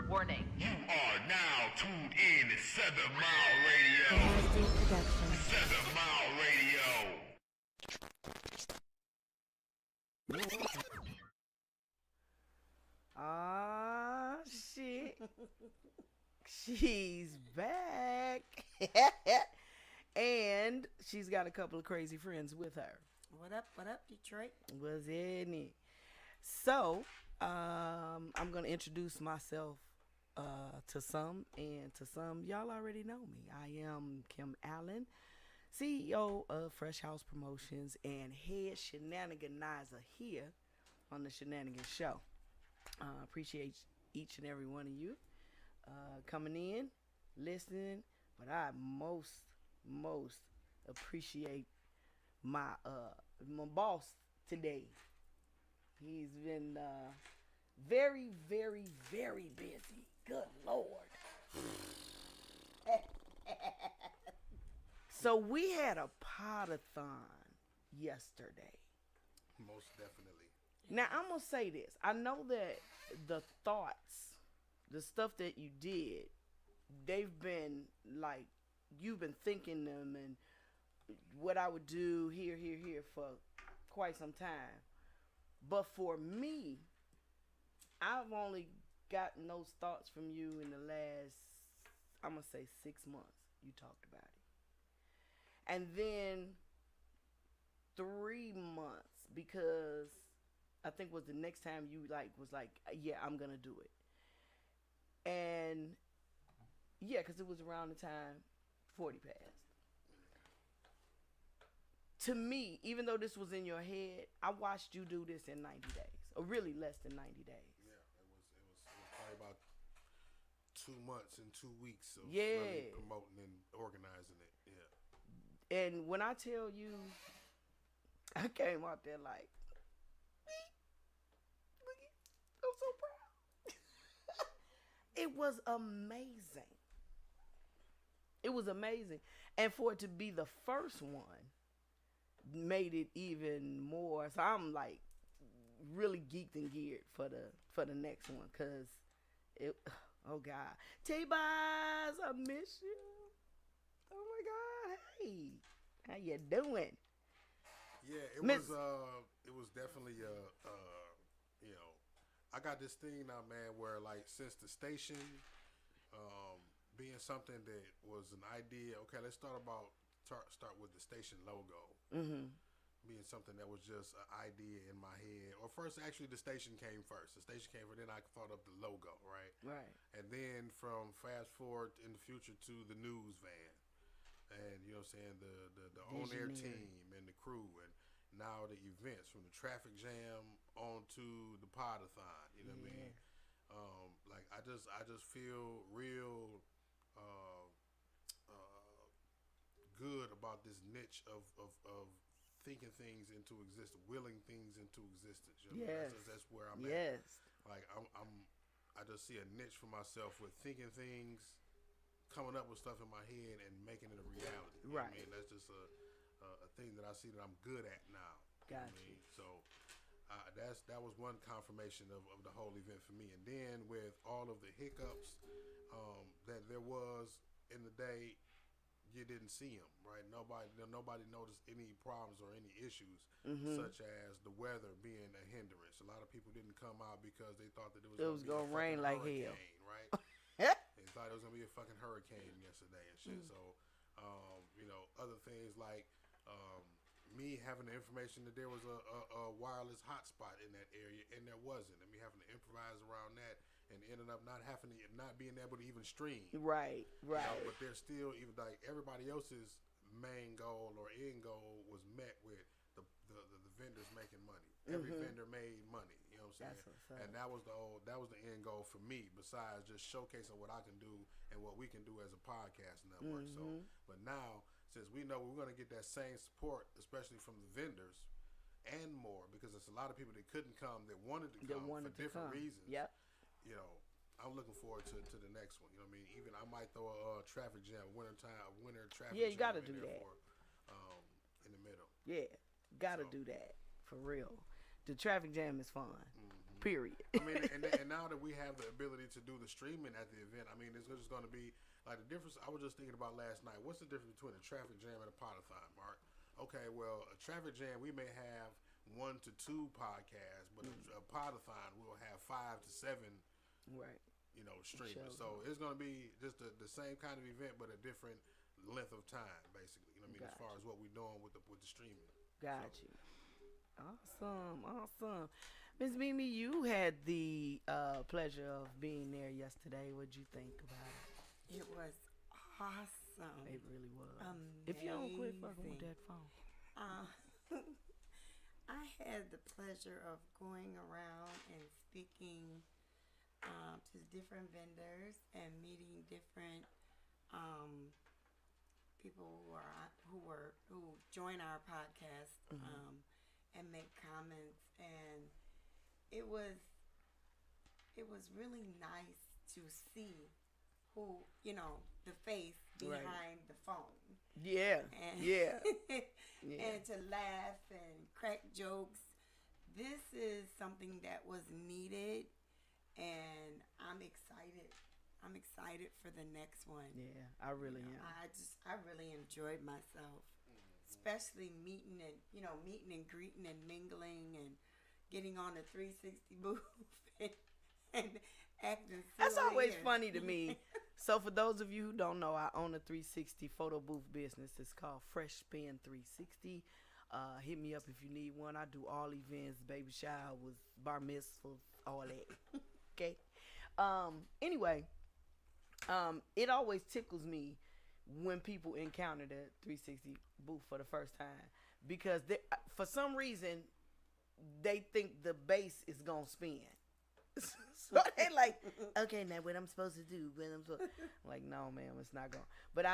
Warning. You are now tuned in to 7 Mile Radio. LSD Production. 7 Mile Radio. Ah, shit. She's back. And she's got a couple of crazy friends with her. What up, Detroit? Was in it. So, I'm going to introduce myself to some, and to some, y'all already know me. I am Kim Allen, CEO of Fresh House Promotions and head SheNaniganizer here on the SheNanigans Show. Appreciate each and every one of you coming in, listening, but I most appreciate my boss today. He's been very, very, very busy. Good Lord. So we had a pot-a-thon yesterday. Most definitely. Now, I'm going to say this. I know that the thoughts, the stuff that you did, they've been like, you've been thinking them and what I would do here for quite some time. But for me, I've only gotten those thoughts from you in the last, I'm going to say 6 months. You talked about it. And then 3 months, because I think was the next time you was like, yeah, I'm going to do it. And yeah, because it was around the time 40 passed. To me, even though this was in your head, I watched you do this in 90 days, or really less than 90 days. Yeah, it was probably about 2 months and 2 weeks of Yeah. really promoting and organizing it. Yeah. And when I tell you, I came out there like, I'm so proud. It was amazing. It was amazing. And for it to be the first one made it even more. So I'm like really geeked and geared for the next one, because it, oh God. T-Boz, I miss you. Oh my God. Hey, how you doing? Yeah, it was definitely you know, I got this thing now, man, where like since the station being something that was an idea, okay, let's start with the station logo. Mm-hmm. Being something that was just an idea in my head. Or first, actually, the station came first. The station came first, then I thought of the logo, right? Right. And then from fast forward in the future to the news van. And, you know what I'm saying, the on-air team and the crew. And now the events, from the traffic jam on to the pod-a-thon, you know what I mean? Like, I just feel real good about this niche of thinking things into existence, willing things into existence. You know? Yes. That's where I'm yes. at. Like I just see a niche for myself with thinking things, coming up with stuff in my head and making it a reality. You know what I mean, that's just a thing that I see that I'm good at now. Got you. So that was one confirmation of the whole event for me. And then with all of the hiccups that there was in the day, you didn't see them, right? Nobody noticed any problems or any issues, such as the weather being a hindrance. A lot of people didn't come out because they thought that it was going to rain like hell, right? They thought it was going to be a fucking hurricane yesterday and shit. So, you know, other things like me having the information that there was a wireless hotspot in that area, and there wasn't, and me having to improvise around that, and ended up not being able to even stream. Right. You know, but there's still, even like everybody else's main goal or end goal was met with the vendors making money. Every vendor made money. You know what I'm saying? And that was the end goal for me. Besides just showcasing what I can do and what we can do as a podcast network. So, but now since we know we're going to get that same support, especially from the vendors and more, because there's a lot of people that couldn't come that wanted to come for different reasons. Yep. You know, I'm looking forward to the next one. You know what I mean? Even I might throw a traffic jam, winter traffic jam. Yeah, you got to do that. In the middle. Yeah, got to do that for real. The traffic jam is fun. Period. I mean, and now that we have the ability to do the streaming at the event, I mean, it's just going to be like the difference. I was just thinking about last night. What's the difference between a traffic jam and a podathon, Mark? Okay, well, a traffic jam we may have 1 to 2 podcasts, but a podathon we'll have 5 to 7. Right. Streamers. So it's going to be just the same kind of event, but a different length of time, basically. You know what I mean? As far as what we're doing with the streaming. Got you. Awesome. Miss Mimi, you had the pleasure of being there yesterday. What'd you think about it? It was awesome. It really was. Amazing. If you don't quit fucking with that phone. I had the pleasure of going around and speaking to different vendors and meeting different people who join our podcast and make comments, and it was really nice to see who the face behind the phone. Yeah. And to laugh and crack jokes. This is something that was needed, and I'm excited. I'm excited for the next one. Yeah, I really am. I really enjoyed myself, especially meeting and greeting and mingling and getting on the 360 booth and acting silly. That's always funny to me. So for those of you who don't know, I own a 360 photo booth business. It's called Fresh Spin 360. Hit me up if you need one. I do all events, baby showers, bar mitzvahs, all that. Okay. Anyway, it always tickles me when people encounter the 360 booth for the first time, because for some reason they think the base is gonna spin. So they like, okay, now what I'm supposed to do? I'm like, no, ma'am, it's not going. But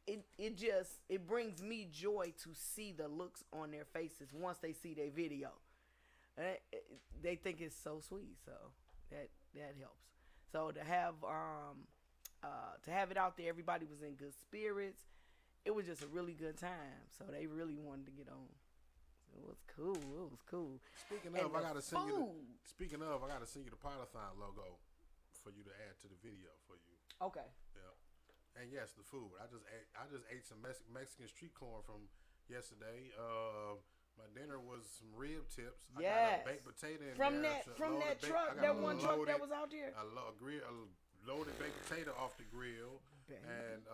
it brings me joy to see the looks on their faces once they see their video. They think it's so sweet, so that helps. So to have it out there, everybody was in good spirits. It was just a really good time. So they really wanted to get on. It was cool. Speaking of, I gotta send you the Podathon logo for you to add to the video for you. Okay. Yeah. And yes, the food. I just ate some Mexican street corn from yesterday. My dinner was some rib tips. I got a baked potato in from there. From that truck, that one truck that was out there. A loaded baked potato off the grill. Bang. And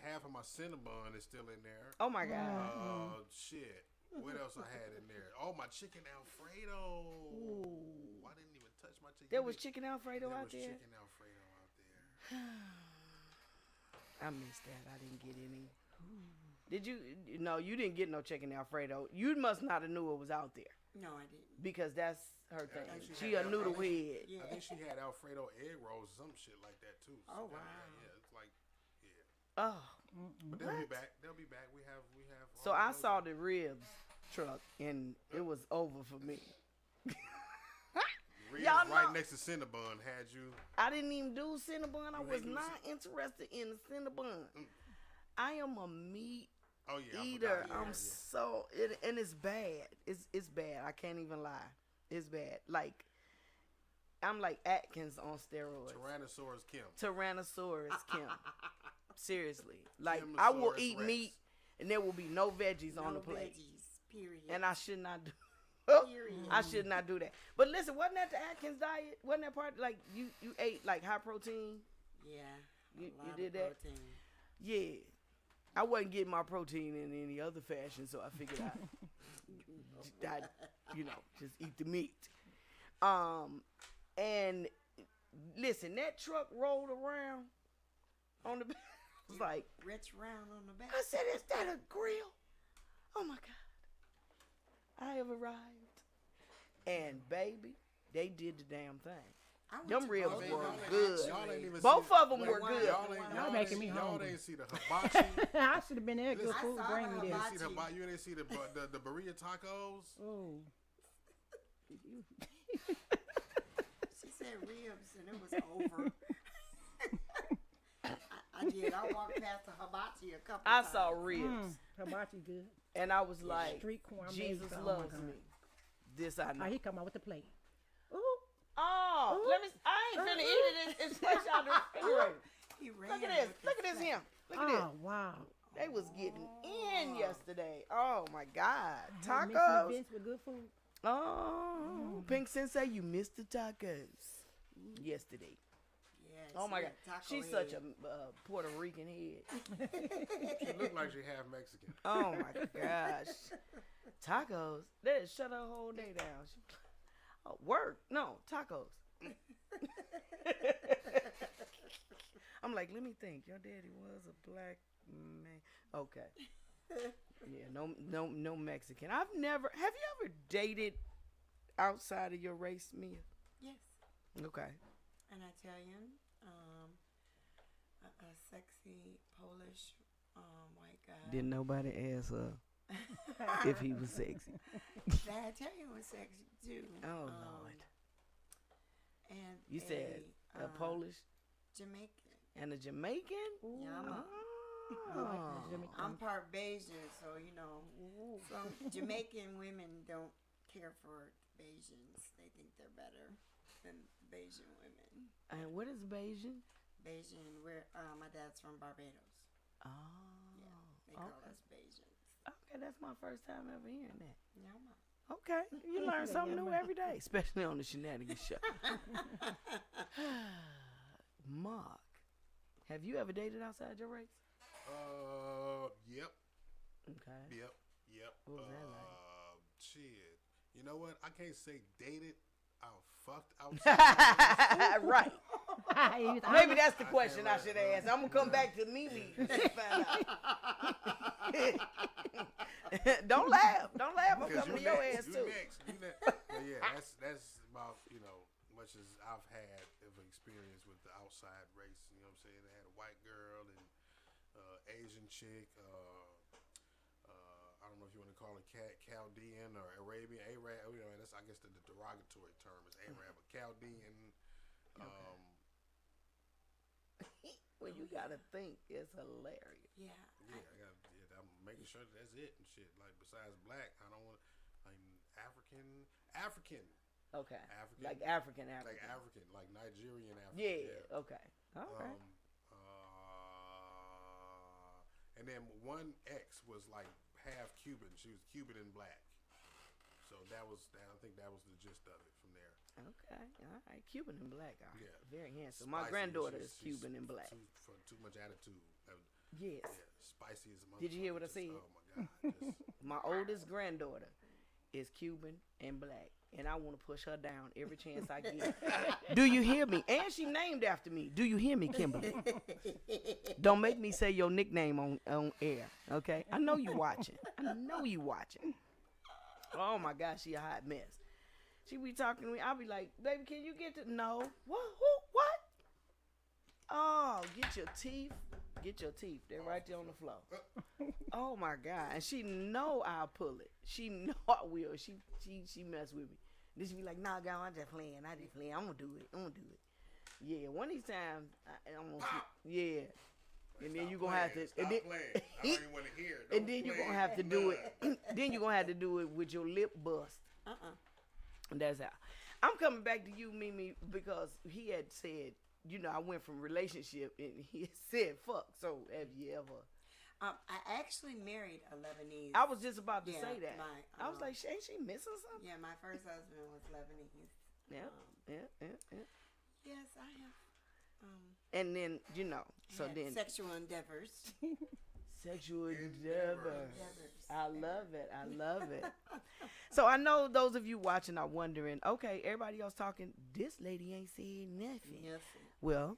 half of my Cinnabon is still in there. Oh my God. Shit. What else I had in there? Oh, my chicken Alfredo. Ooh. I didn't even touch my chicken. There was chicken Alfredo out there? Chicken Alfredo out there. I missed that. I didn't get any. Did you? No, you didn't get no chicken Alfredo. You must not have knew it was out there. No, I didn't. Because that's her thing. She a noodle head. Yeah. I think she had Alfredo egg rolls or some shit like that too. So wow. Yeah, it's like, yeah. Oh. But they'll be back. We have. So I saw the ribs truck and it was over for me. Ribs right next to Cinnabon had you. I didn't even do Cinnabon. I was not interested in the Cinnabon. I am a meat eater. So and it's bad. It's bad. I can't even lie. It's bad. Like I'm like Atkins on steroids. Tyrannosaurus Kim. Seriously. Like I will eat meat and there will be no veggies on the plate. Veggies, period. And I should not do I should not do that. But listen, wasn't that the Atkins diet? Wasn't that part like you ate like high protein? Yeah. You did that? Protein. Yeah. I wasn't getting my protein in any other fashion, so I figured I'd just eat the meat. And listen, that truck rolled around on the back. I was like, Rich round on the back. I said, is that a grill? Oh my God. I have arrived. And baby, they did the damn thing. Them ribs were good. Both of them were good. Y'all making me hungry. Y'all ain't see the hibachi. I should have been there. Good food. Bring me there. You didn't see the burrito tacos. Oh. She said ribs, and it was over. I did. I walked past the hibachi a couple times. I saw ribs. Hibachi good. And I was like, street corn Jesus loves me. This I know. Oh, he come out with the plate. Ooh. Oh, let me. I ain't finna eat it. It's fresh out the refrigerator. He ran Look at this. with Look the at this plate. him. Look at this. Oh, wow. They was getting in yesterday. Oh my God. Mixing Tacos. events with good food. Oh, Pink Sensei, you missed the tacos yesterday. Yes, Oh my he God. a taco She's head. such a Puerto Rican head. She looked like she half Mexican. Oh my gosh. Tacos. They just shut her whole day down. Oh, work. No, tacos. I'm like, let me think. Your daddy was a black man. Okay. Yeah, no Mexican. Have you ever dated outside of your race, Mia? Yes. Okay. An Italian, a sexy Polish white guy. Didn't nobody ask her if he was sexy. The Italian was sexy too. Oh Lord. And You said a Polish Jamaican. and a Jamaican? Yeah, I'm part Bayesian, so you know, some Jamaican women don't care for Bayesians. They think they're better than Bayesian women. And what is Bayesian? Bayesian, my dad's from Barbados. Oh. Yeah, they call us Bayesians. Okay, that's my first time ever hearing that. Yeah, ma. Okay, you learn something new every day, especially on the SheNanigans show. Mark, have you ever dated outside your race? Yep. Okay. Yep. What was that like? Shit. You know what? I can't say dated. I fucked outside. Right. Maybe that's the question I should ask. I'm gonna come back to Mimi and find out. Don't laugh. I'm coming to your ass too. You next. But yeah, that's about, much as I've had of experience with the outside race. You know what I'm saying? I had a white girl and Asian chick. I don't know if you want to call it Chaldean or Arabian. Arab. That's, I guess, the derogatory term is Arab. But Chaldean. Well, you gotta think it's hilarious. Yeah. I'm making sure that's it and shit. Like, besides black, I don't want, African. Okay. African. Like African. Like African, like Nigerian African. Yeah. Okay. All right. And then one ex was like half Cuban. She was Cuban and black. So I think that was the gist of it from there. Okay. All right. Cuban and black are very handsome. Spicy. My granddaughter is She's Cuban and black. Too much attitude. Yes. Yeah, spicy as a motherfucker. Did you hear what I said? Oh my God. My oldest granddaughter is Cuban and black, and I want to push her down every chance I get. Do you hear me? And she named after me. Do you hear me, Kimberly? Don't make me say your nickname on air, okay? I know you watching. Oh my gosh, she a hot mess. She be talking to me. I'll be like, baby, can you get to no? What? What? Oh, get your teeth. They're right there on the floor. Oh my God. And she know I'll pull it. She know I will. She mess with me. Then she be like, nah, girl, I'm just playing. I'm gonna do it. Yeah, one of these times, I'm gonna, yeah. And then you gonna have to. Stop playing. I don't even want to hear it. And then you're gonna have to do it. Then you're gonna have to do it with your lip bust. And that's how. I'm coming back to you, Mimi, because he had said, I went from relationship, and he said, fuck. So have you ever? I actually married a Lebanese. I was just about to say that. I was like, ain't she missing something? Yeah, my first husband was Lebanese. Yeah. Yes, I have. And then, so then. Sexual endeavors. Sexual endeavors. I love it. So I know those of you watching are wondering, okay, everybody else talking, this lady ain't saying nothing. Yes. Well,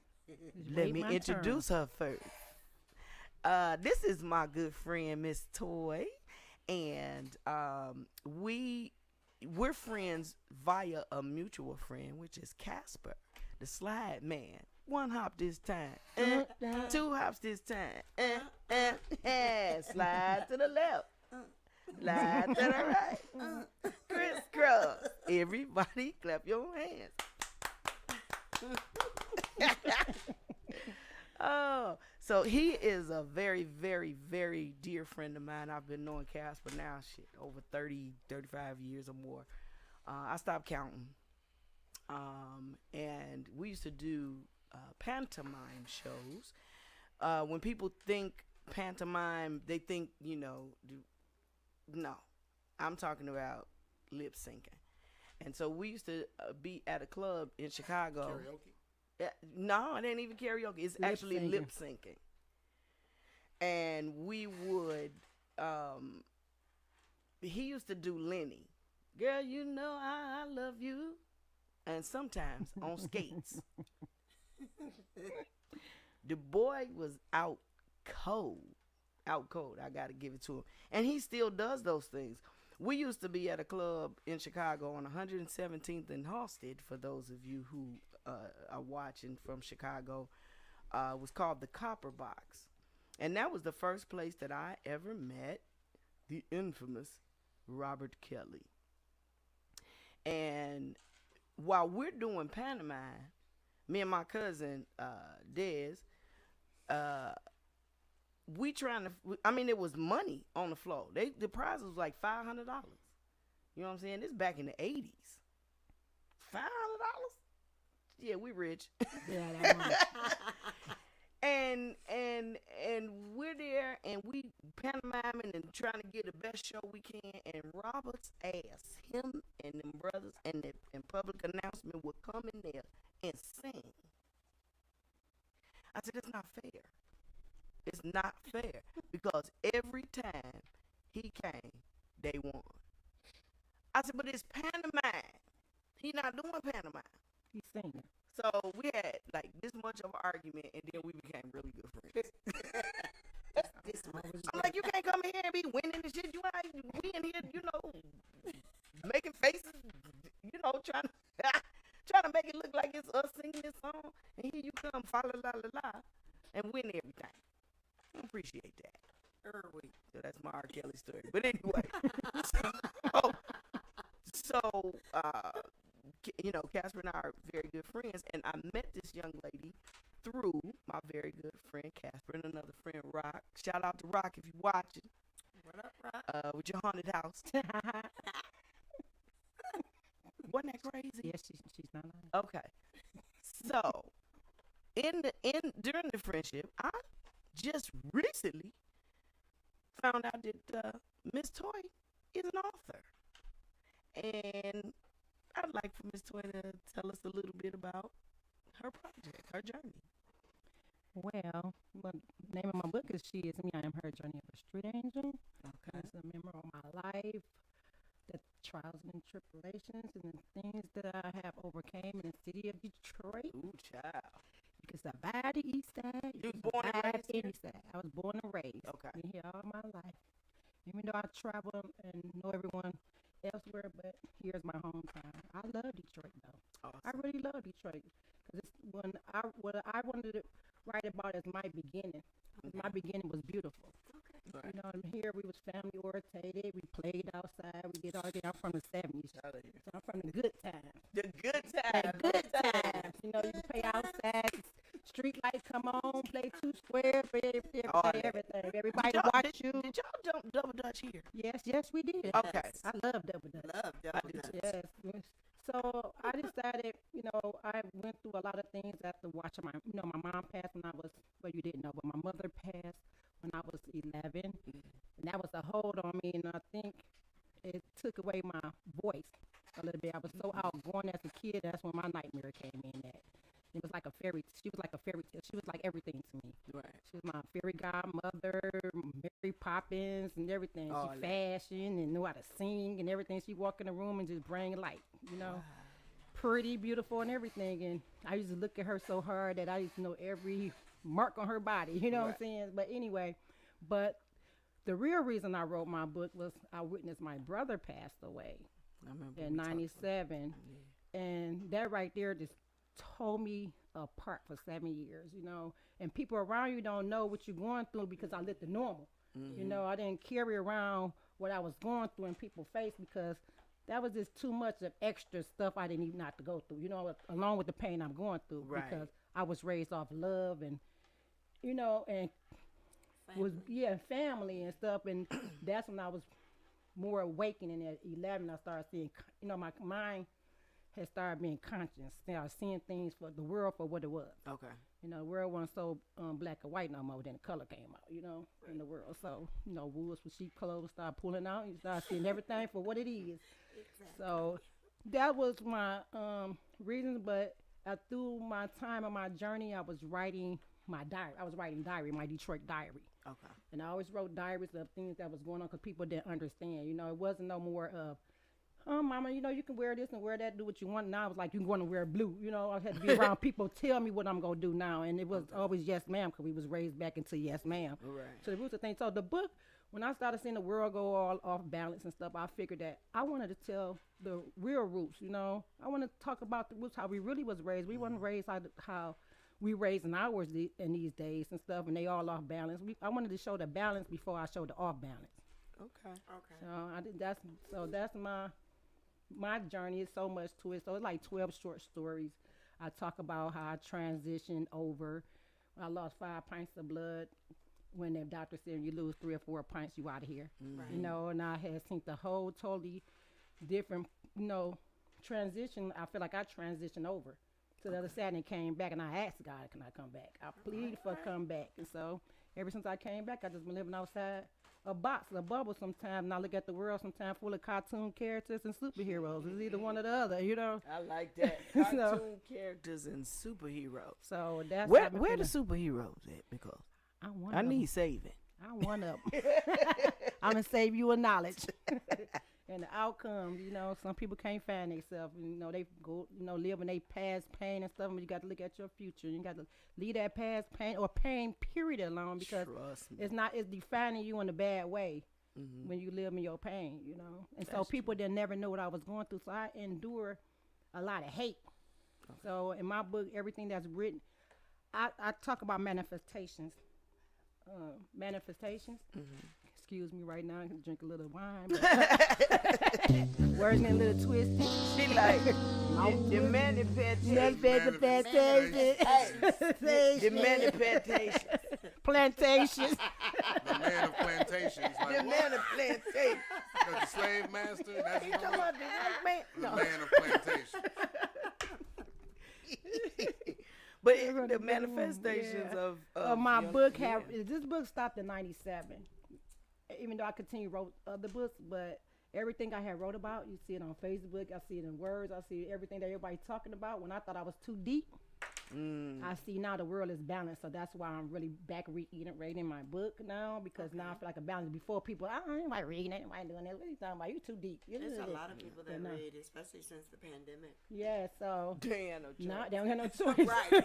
let me introduce her first. This is my good friend, Miss Toy, and we're friends via a mutual friend, which is Casper, the slide man. One hop this time, two hops this time, slide to the left, slide to the right, crisscross. Everybody clap your hands. Oh, so he is a very, very, very dear friend of mine. I've been knowing Casper now, over 30, 35 years or more. I stopped counting. And we used to do pantomime shows. When people think pantomime, they think, no, I'm talking about lip syncing. And so we used to be at a club in Chicago. Karaoke? No, it ain't even karaoke. It's actually lip syncing. And we would, he used to do Lenny. Girl, you know I love you. And sometimes on skates. The boy was out cold. Out cold. I got to give it to him. And he still does those things. We used to be at a club in Chicago on 117th and Halsted, for those of you who are watching from Chicago. It was called the Copper Box. And that was the first place that I ever met the infamous Robert Kelly. And while we're doing pantomime, me and my cousin Dez, we trying to. I mean, it was money on the floor. The prize was like $500. You know what I'm saying? This back in the '80s. $500? Yeah, we rich. Yeah, that one. And we're there and we pantomiming and trying to get the best show we can. And Robert's ass, him and them brothers and public announcement would come in there and sing. I said, it's not fair. It's not fair because every time he came, they won. I said, but it's pantomime. He not doing pantomime. He's singing. So we had like this much of an argument, and then we became really good friends. This much. I'm like, you can't come here and be winning and shit. We in here, making faces, trying to make it look like it's us singing this song, and here you come, fa la la la la, and win everything. I appreciate that. So that's my R. Kelly story. But anyway, so Casper and I are very good friends, and I met this young lady through my very good friend Casper and another friend Rock. Shout out to Rock if you're watching. What up, Rock? With your haunted house. Wasn't that crazy? Yes, she's not lying. Okay. So, during the friendship, I just recently found out that Miss Toy is an author, and I'd like for Miss Toy to tell us a little bit about her project, her journey. Well, the name of my book is She Is Me, I Am Her, Journey of a Street Angel. Okay. It's a memoir of my life, the trials and tribulations and the things that I have overcame in the city of Detroit. Ooh, child. Because I survived the east side. You was born and raised here? East side. I was born and raised. Okay. Been here all my life. Even though I travel and know everyone elsewhere, but here's my hometown. I love Detroit, though. Awesome. I really love Detroit. Because it's what I wanted to write about as my beginning. My beginning was beautiful. Right. You know, and here we was family orientated. We played outside. We did all that. I'm from the 70s. So I'm from the good times. The good times. The good times. You know, you can play outside. Street lights come on. Play 2 square for everything. Everybody to watch you. Did y'all jump double dutch here? Yes, we did. Okay. I love double dutch. Love double dutch. Yes. So I decided, I went through a lot of things after watching my mom passed when I was, well, you didn't know, but my mother passed when I was 11. And that was a hold on me, and I think it took away my voice a little bit. I was so outgoing as a kid. That's when my nightmare came in at. It was like a fairy. She was like a fairy tale. She was like everything to me. Right. She was my fairy godmother, Mary Poppins, and everything. She fashioned and knew how to sing and everything. She walk in the room and just bring light. Pretty, beautiful, and everything. And I used to look at her so hard that I used to know every mark on her body. You know what I'm saying? But anyway, the real reason I wrote my book was I witnessed my brother passed away in '97, and that right there just tore me apart for 7 years, and people around you don't know what you're going through because I lived the normal. I didn't carry around what I was going through in people's face because that was just too much of extra stuff I didn't even have to go through, along with the pain I'm going through because I was raised off love and, and family and stuff. And that's when I was more awakening at 11. I started seeing, my mind had started being conscious. I was seeing things for the world for what it was. Okay. The world wasn't so black and white no more. Then the color came out, in the world. So, wolves with sheep clothes started pulling out. You start seeing everything for what it is. Exactly. So that was my reasons. But through my time on my journey, I was writing my diary. I was writing my Detroit diary. Okay. And I always wrote diaries of things that was going on because people didn't understand. It wasn't no more of, mama, you can wear this and wear that, do what you want. Now I was like, you're going to wear blue. I had to be around people tell me what I'm going to do now. And it was always yes, ma'am, because we was raised back into yes, ma'am. Right. So the roots of things. So the book, when I started seeing the world go all off balance and stuff, I figured that I wanted to tell the real roots, I want to talk about the roots, how we really was raised. We wasn't raised how we raising ours in these days and stuff, and they all off balance. I wanted to show the balance before I showed the off balance. Okay. So that's my journey. Is so much to it. So it's like 12 short stories. I talk about how I transitioned over. I lost 5 pints of blood. When the doctor said you lose 3 or 4 pints, you out of here. Right. And I had seen the whole totally different, transition. I feel like I transitioned over to the other side and came back, and I asked God, can I come back? I pleaded for come back. And so ever since I came back, I just been living outside a box, a bubble sometimes, and I look at the world sometimes full of cartoon characters and superheroes. It's either one or the other, I like that. Cartoon characters and superheroes. So that's where the superheroes at? Because I need saving. I'm one of them. I'm going to save you a knowledge. And the outcomes, some people can't find themselves. They go, live in their past pain and stuff. But you got to look at your future. You got to leave that past pain or pain period alone, because it's defining you in a bad way when you live in your pain, And so people didn't never know what I was going through. So I endure a lot of hate. Okay. So in my book, everything that's written, I talk about manifestations. Excuse me right now, I can drink a little wine. Words get a little twisted. She like, the manifestation. The manifestation. Plantations. The man of plantations. Like, the man of plantation. The slave master. That's You talking about the white man? The man of plantation. But the manifestations of my book this book stopped in 97. Even though I continue wrote other books, but everything I had wrote about, you see it on Facebook, I see it in words, I see everything that everybody's talking about. When I thought I was too deep, I see now the world is balanced. So that's why I'm really back reading my book now, because now I feel like a balance. Before people, I don't anybody reading it, anybody doing that. What are you talking about? You too deep. There's a lot of people that read, especially since the pandemic. Yeah, so they ain't no choice. They don't have no choice. Right.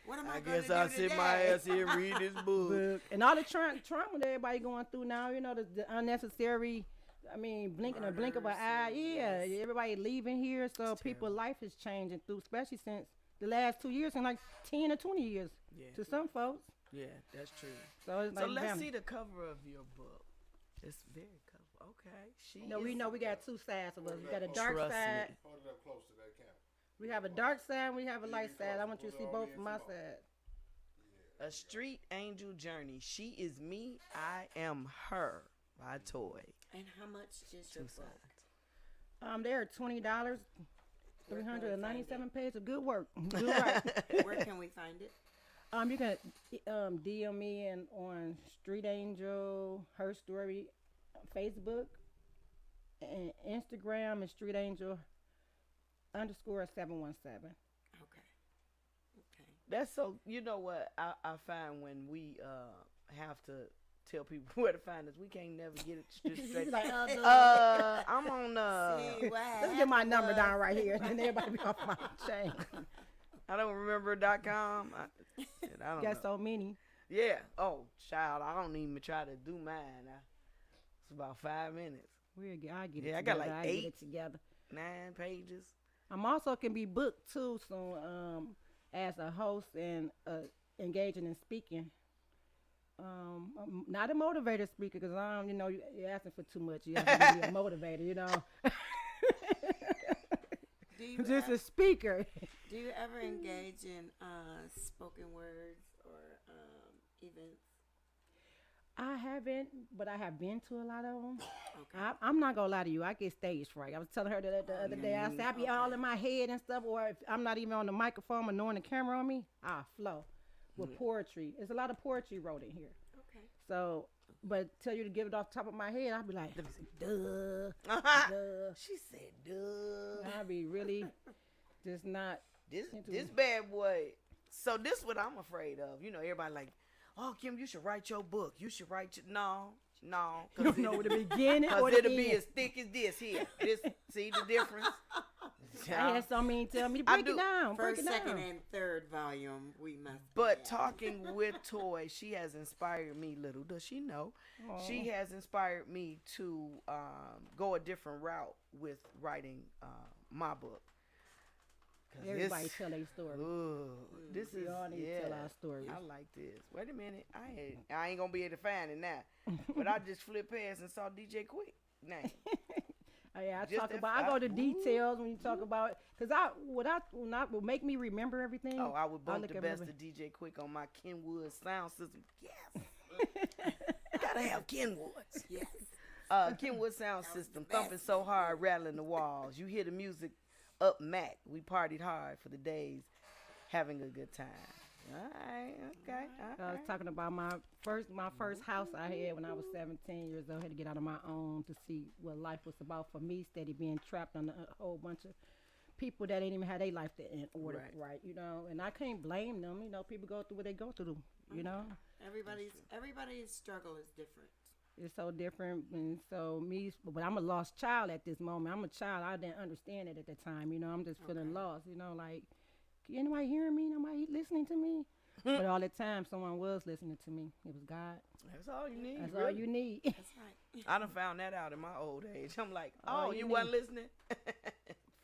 What am I guess I'll sit my ass here and read this book. And all the trauma that everybody going through now, the unnecessary. I mean, blink of an eye. Yeah, everybody leaving here, so people's life is changing through, especially since the last 2 years and like 10 or 20 years to some folks. Yeah, that's true. So it's like let's see the cover of your book. It's very cover. Okay. We know we got 2 sides of us. We got a dark side. Hold it up close to that camera. We have a dark side and we have a light side. I want you to see both of my sides. A Street Angel Journey. She is me, I am her. By Toy. And how much is your book? They're $20. 397 pages of good work. Good work. Where can we find it? You can DM me on Street Angel, Her Story, Facebook, and Instagram is Street Angel _717. Okay. That's so. You know what I find when we have to tell people where to find us, we can't never get it just straight. Like, I'm on let's get my number down right here, and everybody be off my chain. I don't remember .com. I don't got know. so many. Yeah. Oh, child, I don't even try to do mine. It's about 5 minutes. I get it. Yeah, together. I got like I 8, get it together. 9 pages. I'm also can be booked too, so as a host and engaging in speaking. I'm not a motivator speaker, because you're asking for too much. You have to be a motivator, Just a speaker. Do you ever engage in spoken words or events? I haven't, but I have been to a lot of them. Okay. I'm not gonna lie to you. I get stage fright. I was telling her that the other day. I said I be all in my head and stuff, or if I'm not even on the microphone or knowing the camera on me, I flow with poetry. There's a lot of poetry wrote in here. Okay. So, but tell you to give it off the top of my head, I'll be like, duh, duh. She said, duh. I'll be really just not. This bad boy. So this what I'm afraid of. You know, everybody like, oh, Kim, you should write your book. You should write your no. You don't know the beginning or Because the it'll be end. as thick as this here. This, see the difference? I had so many tell me to break it down. First, break it second, down. and third volume. We must. But add. talking with Toy, she has inspired me. Little does she know, she has inspired me to go a different route with writing my book. 'Cause Everybody tell their story. This We is all need to tell our stories. I like this. Wait a minute, I ain't gonna be able to find it now. But I just flipped past and saw DJ Quick name. Oh, yeah, Just I that go to five. details when you talk about, because what will make me remember everything. Oh, I would bump look the at best my- of DJ Quick on my Kenwood sound system. Yes. Gotta have Kenwoods. Yes. Kenwood sound system thumping so hard, rattling the walls. You hear the music up Mac. We partied hard for the days, having a good time. All right, okay. I was talking about my first house I had when I was 17 years old. I had to get out on my own to see what life was about for me, steady being trapped on a whole bunch of people that ain't even had their life in order, right? You know, and I can't blame them. You know, people go through what they go through. You know, Everybody's struggle is different. it's so different, and so me. But I'm a lost child at this moment. I'm a child. I didn't understand it at the time. You know, I'm just feeling lost. You know, like. Anybody hearing me? Nobody listening to me? But all the time, someone was listening to me. It was God. That's all you need. That's really. all you need. That's right. I done found that out in my old age. I'm like, All oh, you you wasn't need. listening?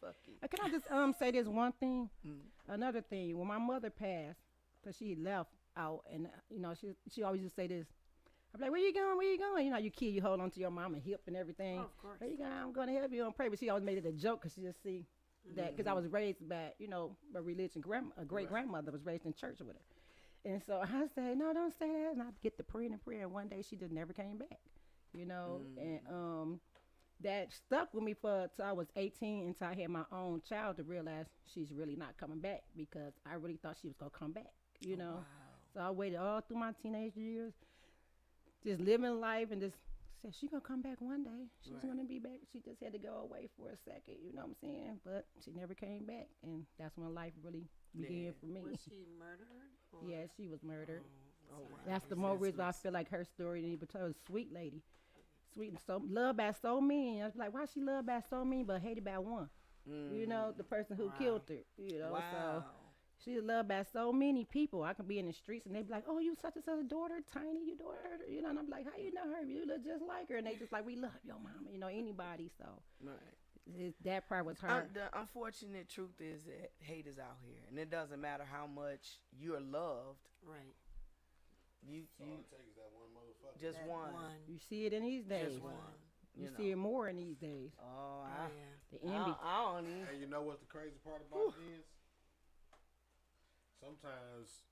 Fuck you. Can I just say this one thing? Another thing. When my mother passed, because she left out, and you know, she always used to say this. I'm like, where you going? Where you going? You know, you kid, you hold on to your mama hip and everything. Oh, of course. Where you going? I'm going to help you and pray. But she always made it a joke because she just see that, because I was raised by, you know, a religion. A great grandmother was raised in church with her. And so I say, no, don't say that. And I get to praying and praying. And one day she just never came back, you know. And that stuck with me till I was 18, until I had my own child, to realize she's really not coming back, because I really thought she was going to come back, you know. Wow. So I waited all through my teenage years, just living life, and just said, she going to come back one day. She's going to be back. She just had to go away for a second, you know what I'm saying? But she never came back, and that's when life really began for me. Was she murdered? Or? Yeah, she was murdered. Oh, wow. That's the more reason why I feel like her story need to be told. Sweet lady, sweet and so loved by so many. I was like, why she loved by so many but hated by one? You know, the person who killed her. You know, so she loved by so many people. I could be in the streets and they be like, oh, you such and such a daughter, Tiny, you daughter, you know. And I'm like, how you know her? You look just like her. And they just like, we love your mama, you know, anybody. So that part was hard. The unfortunate truth is that hate is out here, and it doesn't matter how much you're loved. Right. You All it takes is that one motherfucker. just That one. You see it in these days. Just one. You know. see it more in these days. Oh, Yeah. The envy. I don't even. And you know what the crazy part about it is? Sometimes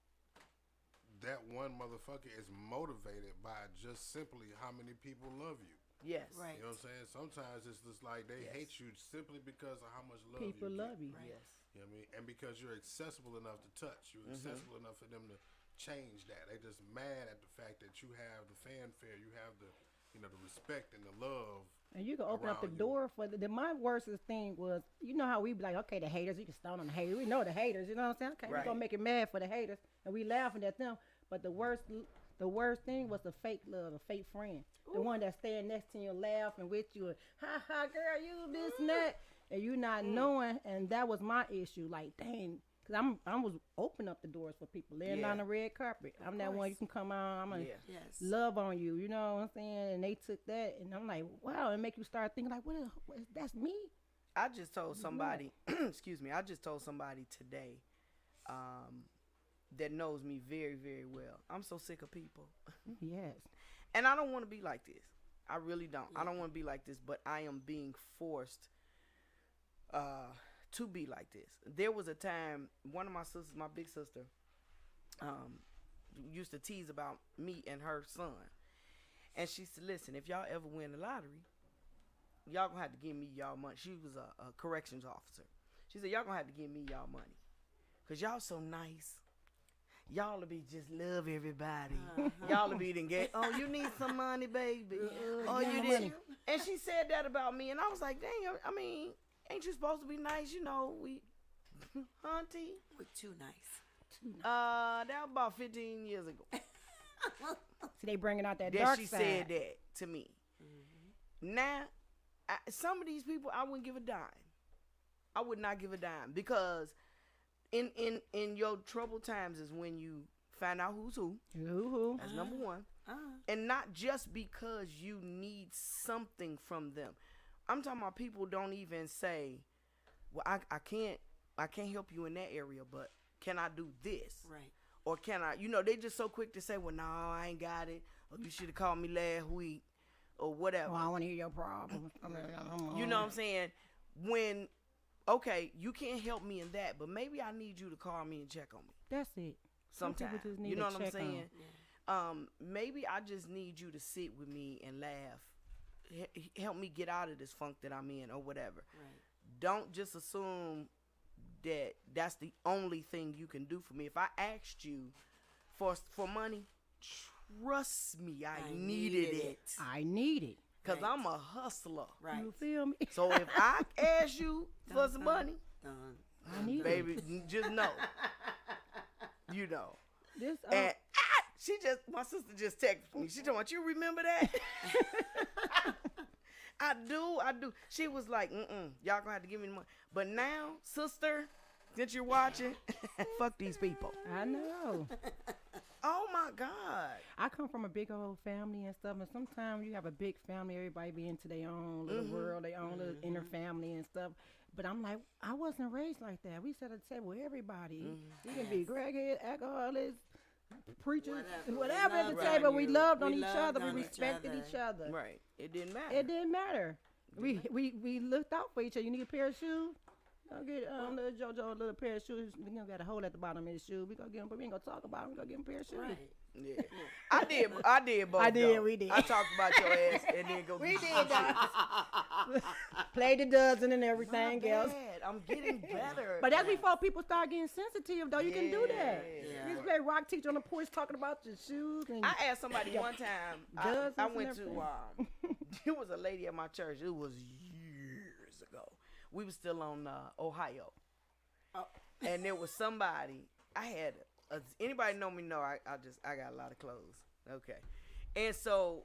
that one motherfucker is motivated by just simply how many people love you. Yes. Right. You know what I'm saying? Sometimes it's just like they hate you simply because of how much love People you love get. you. Right. Yes. You know what I mean? And because you're accessible enough to touch, you're accessible enough for them to change that. They just mad at the fact that you have the fanfare, you have the, you know, the respect and the love. And you can open up the around you. door for my worst thing was, you know how we be like, okay, the haters, you can stone on the haters. We know the haters, you know what I'm saying? Okay, we're Right. going to make it mad for the haters. And we laughing at them. But the worst thing was the fake love, the fake friend. The one that's standing next to you, laughing with you, and, ha ha, girl, you this and that. And you not knowing, and that was my issue. Like, dang, because I was open up the doors for people, laying on the red carpet. I'm that one you can come on, I'm going to Yeah. Yes. love on you, you know what I'm saying? And they took that, and I'm like, wow, it make you start thinking like, that's me? I just told somebody, excuse me, I just told somebody today that knows me very, very well. I'm so sick of people. Yes. And I don't want to be like this. I really don't. I don't want to be like this, but I am being forced to be like this. There was a time, one of my sisters, my big sister, used to tease about me and her son. And she said, listen, if y'all ever win the lottery, y'all gonna have to give me y'all money. She was a corrections officer. She said, y'all gonna have to give me y'all money. Because y'all so nice. Y'all will be just love everybody. Y'all will be get, oh, you need some money, baby. Oh, you didn't. And she said that about me. And I was like, dang, I mean, ain't you supposed to be nice? You know, we, auntie. We're too nice. That was about 15 years ago. See, they bringing out that dark she side. said that to me. Now, some of these people, I wouldn't give a dime. I would not give a dime because in your troubled times is when you find out who's who. That's number one. And not just because you need something from them. I'm talking about people don't even say, well, I can't help you in that area, but can I do this? Right. Or can I, they just so quick to say, well, no, I ain't got it. Or you should have called me last week. Or whatever. Well, I want to hear your problem. You know what I'm saying? When, okay, you can't help me in that, but maybe I need you to call me and check on me. That's it. Sometimes. Just need You know to what I'm check saying? on. Maybe I just need you to sit with me and laugh. Help me get out of this funk that I'm in or whatever. Right. Don't just assume that that's the only thing you can do for me. If I asked you for money, trust me, I needed it. I need it. Because I'm a hustler. Right. You feel me? So if I ask you for some money, I need baby, it. just know. You know. This, And my sister just texted me. She told me, you remember that? I do. She was like, y'all gonna have to give me the money. But now, sister, since you're watching, fuck these people. I know. Oh my God. I come from a big old family and stuff, and sometimes you have a big family, everybody be into their own little world, their own little inner family and stuff. But I'm like, I wasn't raised like that. We sat at the table with everybody. You can be crackhead, alcoholics, preachers, whatever at the table. We loved on each other. We respected each other. Right. It didn't matter. It didn't matter. We looked out for each other. You need a pair of shoes? Go get little JoJo a little pair of shoes. We got a hole at the bottom of his shoe. We gonna get him, but we ain't gonna talk about him. We gonna get him a pair of shoes. Right. Yeah. I did both. We did. I talked about your ass and then go We get did some that. Played the dozen and everything Not else. bad. I'm getting better. But that's before people start getting sensitive, though. You can do that. Yeah. You used to play rock teacher on the porch talking about your shoes. And I asked somebody one time. Dozens I and went to. everything. There was a lady at my church. It was years ago. We were still on Ohio, and there was somebody. I had anybody know me know I got a lot of clothes. Okay, and so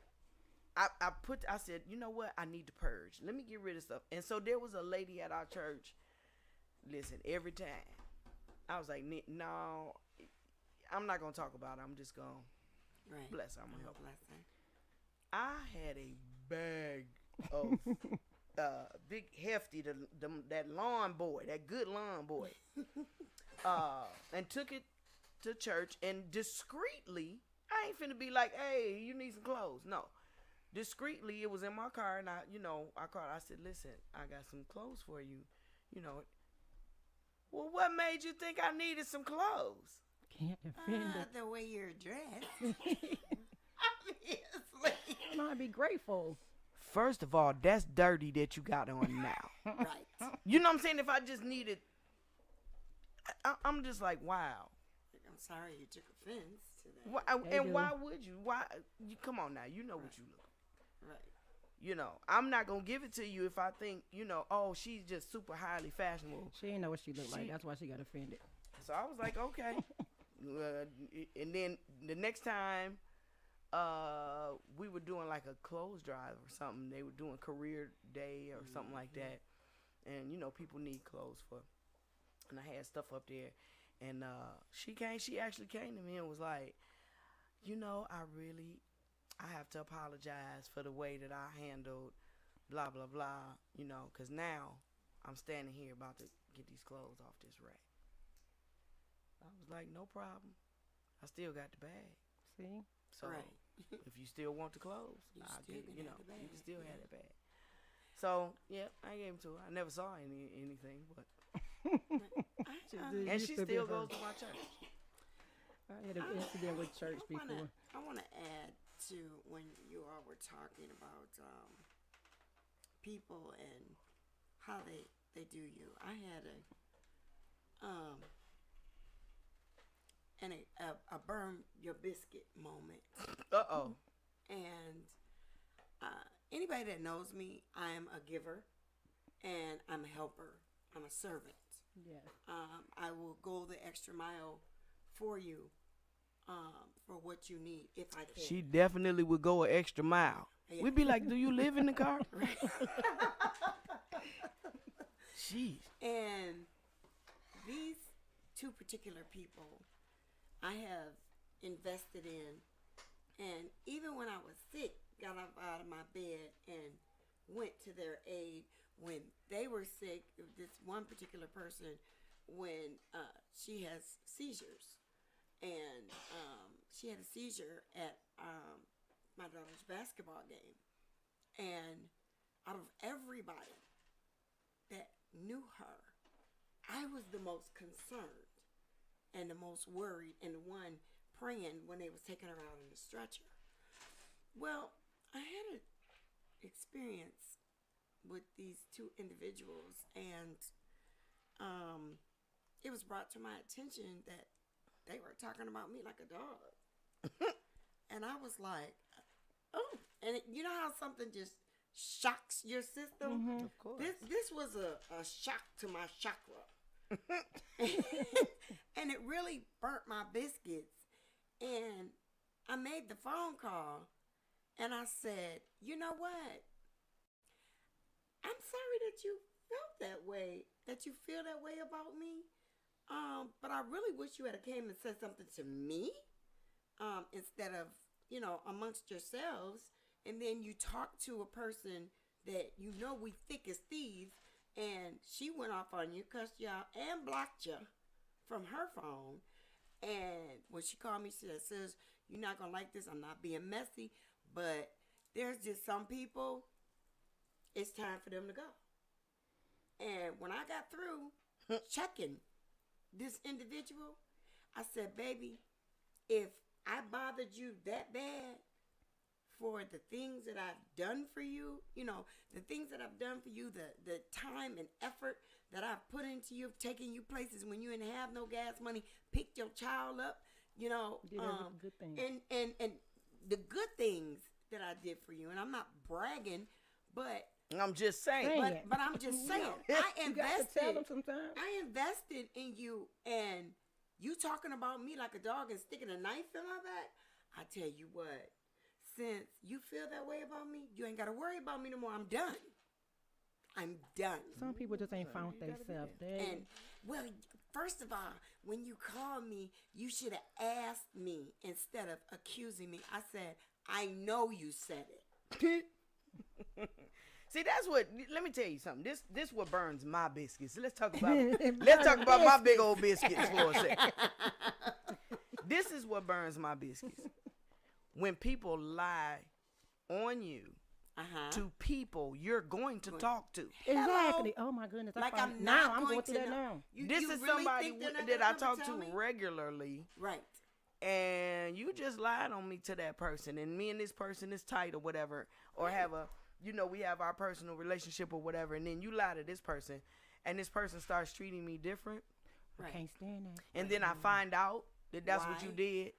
I said, you know what? I need to purge. Let me get rid of stuff. And so there was a lady at our church. Listen, every time I was like, no, I'm not gonna talk about it. I'm just gonna bless her. I'm gonna help her. I had a bag of big hefty, that lawn boy, that good lawn boy, and took it to church and discreetly. I ain't finna be like, hey, you need some clothes. No, discreetly, it was in my car, and I called. I said, listen, I got some clothes for you. Well, what made you think I needed some clothes? Can't defend it. The way you're dressed. Obviously. I'd be grateful. First of all, that's dirty that you got on now. Right. You know what I'm saying? If I just needed, I'm just like, wow. I'm sorry you took offense to that. Why would you? Come on now. You know what you look. Right. I'm not going to give it to you if I think, oh, she's just super highly fashionable. She didn't know what she looked like. That's why she got offended. So I was like, okay. And then the next time we were doing like a clothes drive or something. They were doing career day or something like that. And, people need clothes and I had stuff up there. And she actually came to me and was like, I have to apologize for the way that I handled blah, blah, blah, because now I'm standing here about to get these clothes off this rack. I was like, no problem. I still got the bag. See? So if you still want the clothes, you can still have the bag. So, yeah, I gave him to her. I never saw anything, but... and she still goes to my church. I had an incident with church before. I want to add to when you all were talking about people and how they do you. I had a burn your biscuit moment. And anybody that knows me, I am a giver and I'm a helper. I'm a servant. Yeah. I will go the extra mile for you, for what you need if I can. She definitely would go an extra mile. Yeah. We'd be like, "Do you live in the car?" Jeez. And these two particular people I have invested in, and even when I was sick, got up out of my bed and went to their aid when they were sick. This one particular person, when she has seizures, and she had a seizure at my daughter's basketball game, and out of everybody that knew her, I was the most concerned and the most worried and the one praying when they was taking her out in the stretcher. Well, I had an experience with these two individuals, and it was brought to my attention that they were talking about me like a dog. And I was like, oh, and you know how something just shocks your system? Mm-hmm. Of course. This was a shock to my chakra. And it really burnt my biscuits. And I made the phone call and I said, you know what? I'm sorry that you felt that way, that you feel that way about me. But I really wish you had came and said something to me, instead of, amongst yourselves. And then you talk to a person that you know we thick as thieves, and she went off on you, cussed you out, and blocked you from her phone. And when she called me, she said, "Sis, you're not going to like this. I'm not being messy, but there's just some people, it's time for them to go." And when I got through checking this individual, I said, "Baby, if I bothered you that bad for the things that I've done for you, the things that I've done for you, the time and effort that I've put into you, taking you places when you didn't have no gas money, picked your child up, Did every good thing. and the good things that I did for you." And I'm not bragging, but I'm just saying. but I'm just saying, I You got to tell them invested. sometimes. I invested in you, and you talking about me like a dog and sticking a knife in my back. I tell you what, since you feel that way about me, you ain't got to worry about me no more. I'm done. I'm done. Some people just ain't found themselves. And, well, first of all, when you called me, you should have asked me instead of accusing me. I said, "I know you said it." See, that's what. Let me tell you something. This what burns my biscuits. Let's talk about my big old biscuits for a second. This is what burns my biscuits. When people lie on you to people you're going to talk to. Exactly. Oh my goodness. Like I'm now not I'm going going through to that know. now. This You is really somebody think they're not that gonna I come and talk tell to me? regularly. Right. And you just lied on me to that person, and me and this person is tight or whatever, or have we have our personal relationship or whatever, and then you lie to this person, and this person starts treating me different, Right. Can't stand that. and then I find out that that's what you Why? did.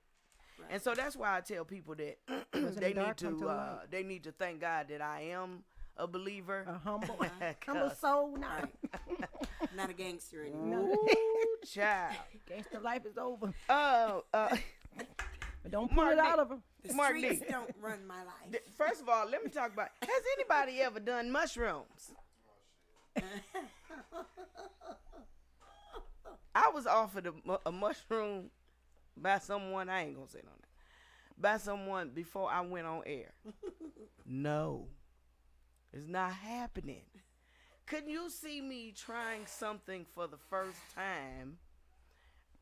Right. And so that's why I tell people that in they the dark, come to the light. they need to thank God that I am a believer. A humble 'Cause- soul now. Not a gangster anymore. Ooh, child. Gangster life is over. But Don't pull it out of them. The Mark streets D. don't run my life. First of all, let me talk about, has anybody ever done mushrooms? I was offered a mushroom by someone, I ain't gonna say no name, by someone before I went on air. No, it's not happening. Couldn't you see me trying something for the first time?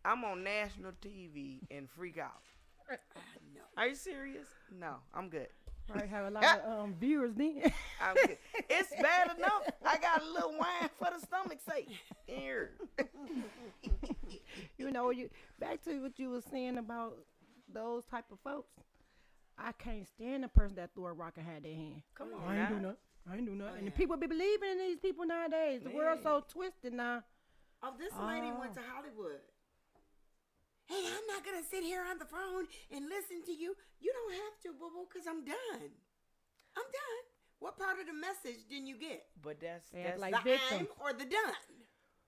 I'm on national TV and freak out. No. Are you serious? No, I'm good. Probably have a lot of viewers then. I'm good. It's bad enough. I got a little wine for the stomach's sake. Here. You back to what you were saying about those type of folks. I can't stand the person that threw a rock and had their hand. Come on, I ain't do now. nothing. I ain't do nothing. Oh, And the yeah. people be believing in these people nowadays. The world's so twisted now. Oh, this lady went to Hollywood. Hey, I'm not going to sit here on the phone and listen to you. You don't have to, boo-boo, because I'm done. I'm done. What part of the message didn't you get? But that's They act that's like The victims. I'm or the done?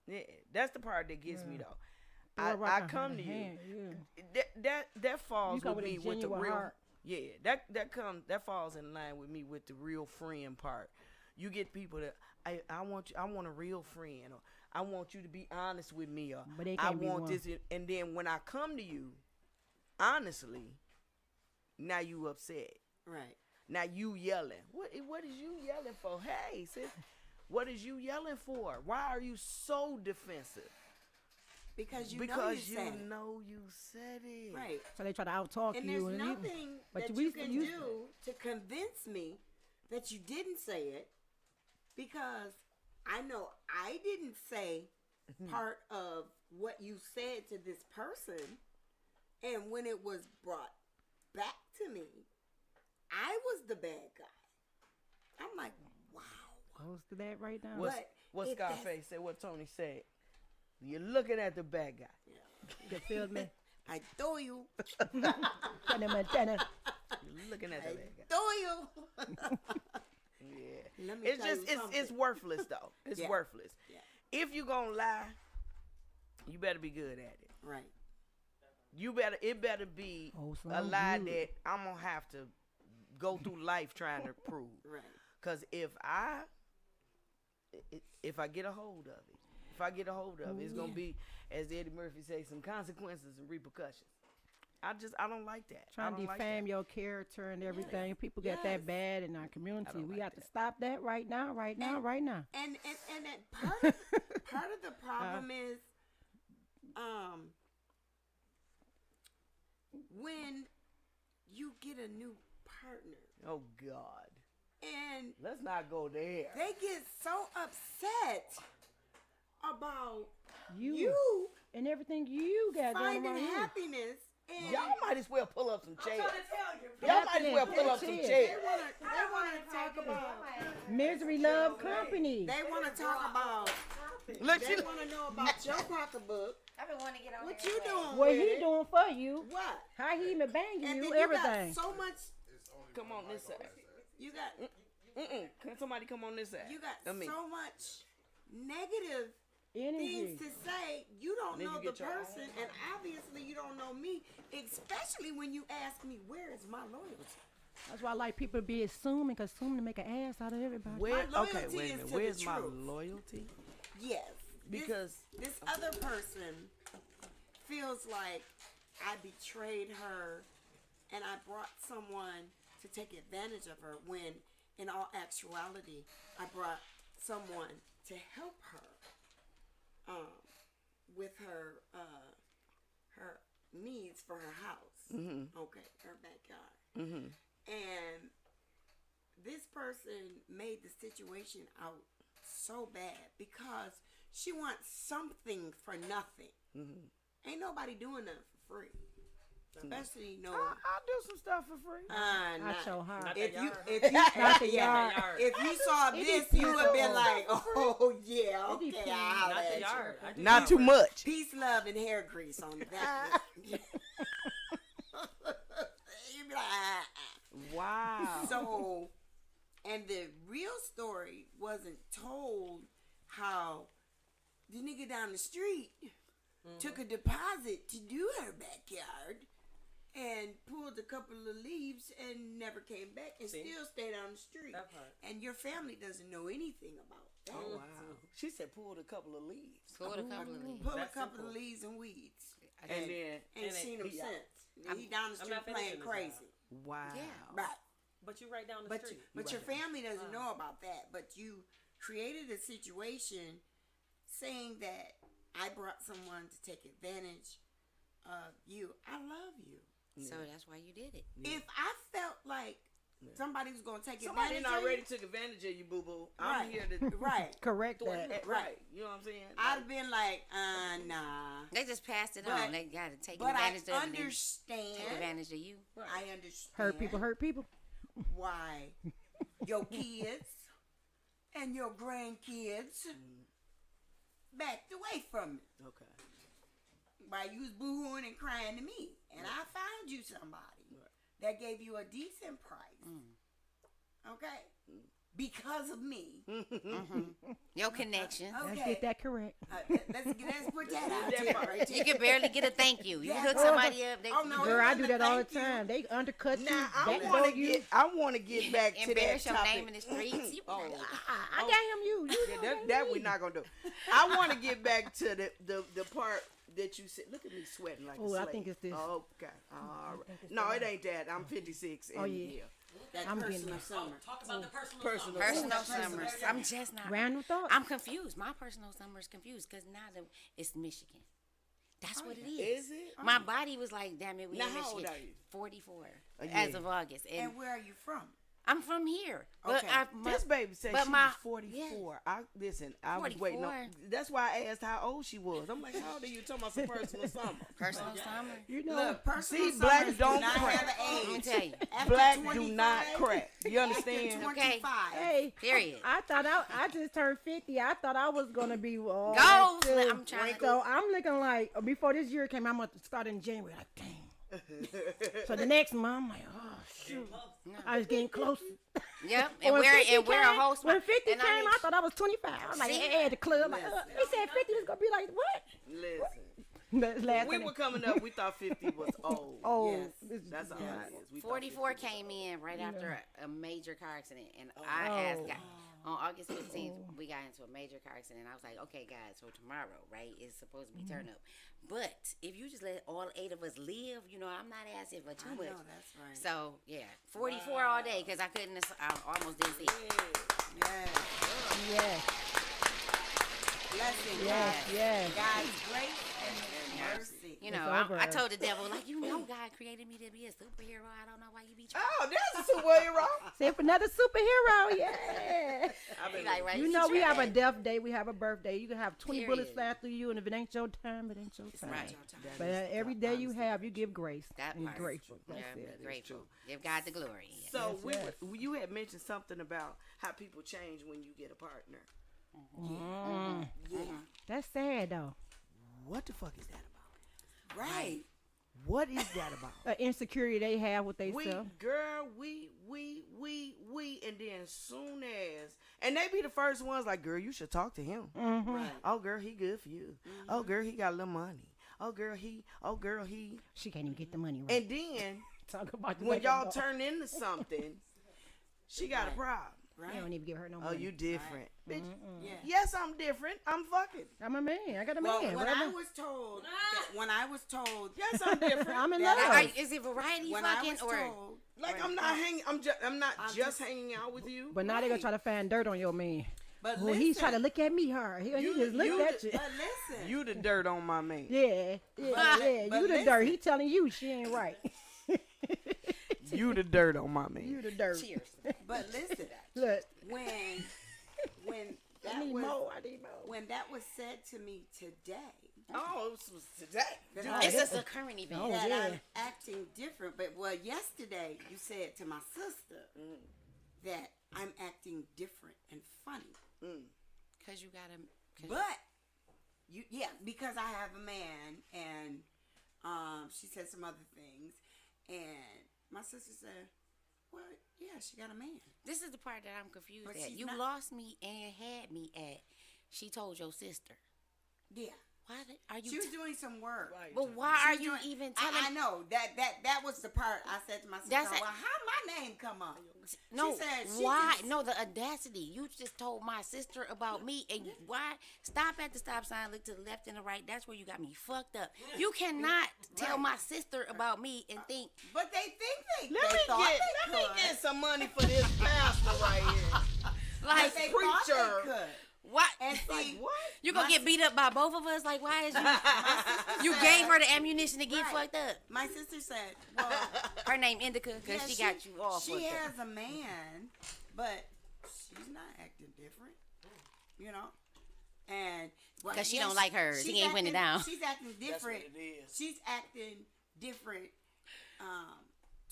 yeah, that's the part that gets me though. Throw a rock I and come had to a you. hand, yeah. That falls You come with with a me with the genuine real. heart. Yeah, that falls in line with me with the real friend part. You get people that I want a real friend, or I want you to be honest with me, or But they I can't be want one. this, and then when I come to you, honestly, now you upset. Right. Now you yelling. What is you yelling for? Hey, sis, what is you yelling for? Why are you so defensive? Because you Because know you said it. said it. Right. So they try to out-talk And you. there's and nothing but that we you used to can use- do to convince me that you didn't say it, because I know I didn't say part of what you said to this person, and when it was brought back to me, I was the bad guy. I'm like, wow. Goes to that right now. What if that's- Scarface said, what Tony said. You're looking at the bad guy. You feel me? I throw you. Montana, Montana. You're looking at the bad guy. Throw you. Yeah. Let me It's tell just you it's something. worthless though. It's Yeah. worthless. Yeah. If you gonna lie, you better be good at it. Right. It better be Wholesome a lie good. that I'm gonna have to go through life trying to prove. Right. Cause if I get a hold of it, it's gonna be, as Eddie Murphy says, some consequences and repercussions. I don't like that. Trying I to don't like defame that. your character and everything. People get Yes. that bad in our community. don't We like have to that. stop that right now, right now, right now. And that part of the problem is, when you get a new partner Oh God, and let's not go there. they get so upset about You, you and everything you got going finding on. happiness, and Y'all might as well pull up some chairs. tell you, Y'all might as well Happiness, pull up some cheers. chairs. they wanna talk about Misery love company. they wanna talk about Look, they wanna know about your pocketbook. I've been wanting to get on What here you anyway. doing? What with he it? doing for you? What? How he even banging And you? then you Everything. got so much. It's only Come one on this mic side. You got Can somebody come on this side? you got I mean, so much negative Energy. things to say. You don't Then you know the get your person, and obviously you don't know me. Especially when you ask me, "Where is my loyalty?" That's why I like people to be assuming, because assuming to make an ass out of everybody. where? My Okay, loyalty wait a is minute. to the Where's my truth. loyalty? Yes, Because this other person feels like I betrayed her, and I brought someone to take advantage of her. When, in all actuality, I brought someone to help her, with her her needs for her house. Okay, her backyard. And this person made the situation out so bad because she wants something for nothing. Ain't nobody doing nothing for free. Especially no. I'll do some stuff for free. Not so hard. If you Not the yeah, yard. if you saw this, you would have been like, oh yeah, okay, depends. I'll Not the let you. yard. I do Not too much. Peace, love, and hair grease on that. You'd be like, Wow. So, and the real story wasn't told how the nigga down the street took a deposit to do her backyard and pulled a couple of leaves and never came back and still stayed on the street. That part. And your family doesn't know anything about that. Oh wow. She said pulled a couple of leaves. Pulled a couple of leaves. Pull That's a couple simple. of leaves and weeds. And then Ain't And seen him he- since. He down the I'm street not playing finishing this crazy. wow. Right. But you right down the But street. but your family doesn't know about that. But you created a situation saying that I brought someone to take advantage of you. I love you. So that's why you did it. If I felt like somebody was gonna take Somebody advantage of already you. took advantage of you, boo boo. Right. I'm here to Right. Correct thwart that. that. Right. You know what I'm saying? I'd Like, have been like, nah. They just passed it But- on. They got to take But I advantage of it. and Take understand. advantage of you. I understand. Hurt people. Why your kids and your grandkids backed away from me. okay. Why you was boo-hooing and crying to me. And I found you somebody that gave you a decent price. Okay? Because of me. Your connection. Let's Okay. get that correct. Let's put that out there right You there. can barely get a thank you. You Yeah. hook somebody up. They, Oh, no, Girl, I it do that all the wasn't a thank time. They undercut you. Now I backdoor want to you. get. I want to get back to that embarrass your topic. name in the streets. You, Oh. I got him. You. Yeah, that we're not gonna do. I want to get back to the part that you said. Look at me sweating like a Oh, slave. I think it's this. Okay. All right. No, it ain't that. I'm 56. And Oh, yeah. That I'm personal getting- summer. Talk about the Personal. personal summers. I'm just not. Random thoughts. I'm confused. My personal summer is confused because now it's Michigan. That's what it is. Is it? My body was like, damn it, we Now, in how Michigan. old are you? 44 Yeah. as of August. And And where are you from? I'm from here. But Okay. This baby said but she my- was 44. I was waiting 44. on. That's why I asked how old she was. I'm like, how old are you? Talking about some personal summer. personal summer. You know. Look, personal See, black summers don't do not crack. have an Let me age. tell you. After Black do 25, not crack. You After understand? 25. Hey, Period. I thought I just turned 50. I thought I was gonna be Go. too. I'm trying to. So I'm looking like before this year came, I'm gonna start in January. Like, dang. So the next month, I'm like, oh shoot, I was getting closer. Yep. And When we're 50 a came- host. When 50 and came, I mean, I thought I was 25. I'm like, See? yeah, the club. Like, Listen. they said 50 was gonna be like what? Listen. Last We time were coming up. We thought 50 was old. Oh, Yes. this- That's all yeah. it is. We thought 44 50 was came in right after a major car accident, and Oh. I asked God, on August 15th we got into a major car accident. I was like, okay, guys, so tomorrow, right, is supposed to be turn up, but if you just let all 8 of us live, you know, I'm not asking for too I much. know, that's right. So yeah, 44 all day because I couldn't. I almost didn't see it. Yes. Yes, Blessing, yes, God. yes. God's grace and His mercy. You know, It's over. I told the devil, like, you know, God created me to be a superhero. I don't know why you be trying. Oh, that's a superhero. Say for another superhero, yeah. He like, right? You know, we have a death day, we have a birthday. You can have 20 bullets Period. fly through you, and if it ain't your time, it ain't your time. Right. But every day you have, you give grace. That and part. grateful. That's Yeah, it. be grateful. Give God the glory. So Yes, you had mentioned something about how people change when you get a partner. Yeah. That's sad though. What the fuck is that about? Right. What is that about? Insecurity they have with we, themselves. girl, we, and then soon as, and they be the first ones like, girl, you should talk to him. Right. Oh, girl, he good for you. Oh, girl, he got a little money. Oh, girl, he. She can't even get the money right. And then Talk about the when way y'all they go. turn into something, she got a problem. Right. You don't even give her no Oh, money. you different, bitch. Yeah. Yes, I'm different. I'm fucking. I'm a man. I got a Well, man. when Whatever. I was told, Yes, I'm different. I'm in that love. Like, is it variety when I fucking was or? told, Like I'm not hanging. I'm not I'm just just- hanging out with you. But now they gonna try to find dirt on your man. but Well, listen, he's trying to look at me hard. He You- just looked you at the- you. but listen, You the dirt on my man. Yeah, But- yeah. but You the listen. dirt. He telling you she ain't right. You the dirt on my man. You the dirt. Cheers. but listen, Look, when I that need was more. I need more. when that was said to me today, Oh, this was today. that It's I- just a current event. Oh, that yeah. I'm acting different. But well, yesterday you said to my sister that I'm acting different and funny. Cause you gotta. But because I have a man, and she said some other things, and my sister said, "Well, yeah, she got a man." This is the part that I'm confused But at. she's You not- lost me and had me at. She told your sister. Yeah, Why are you? she was doing some work. But why She are was you doing- even telling? I know that was the part I said to my sister. That's Well, a- how my name come up? No, She said she why? just- No, the audacity. You just told my sister about me, and why? Stop at the stop sign, look to the left and the right. That's where you got me fucked up. You cannot tell my sister about me and think. But they think they Let me thought get they could. some money for this pastor right here. Like, They preacher. thought they could. What? And see, What? You gonna get beat up by both of us? Like, why is you? You gave her the ammunition to get fucked up. my sister said, well, Her name Indica because yeah, she got you all She fucked up. has a man, but she's not acting different, you know. And Because she don't like hers. she's He ain't putting it down. She's acting different. That's what it is. She's acting different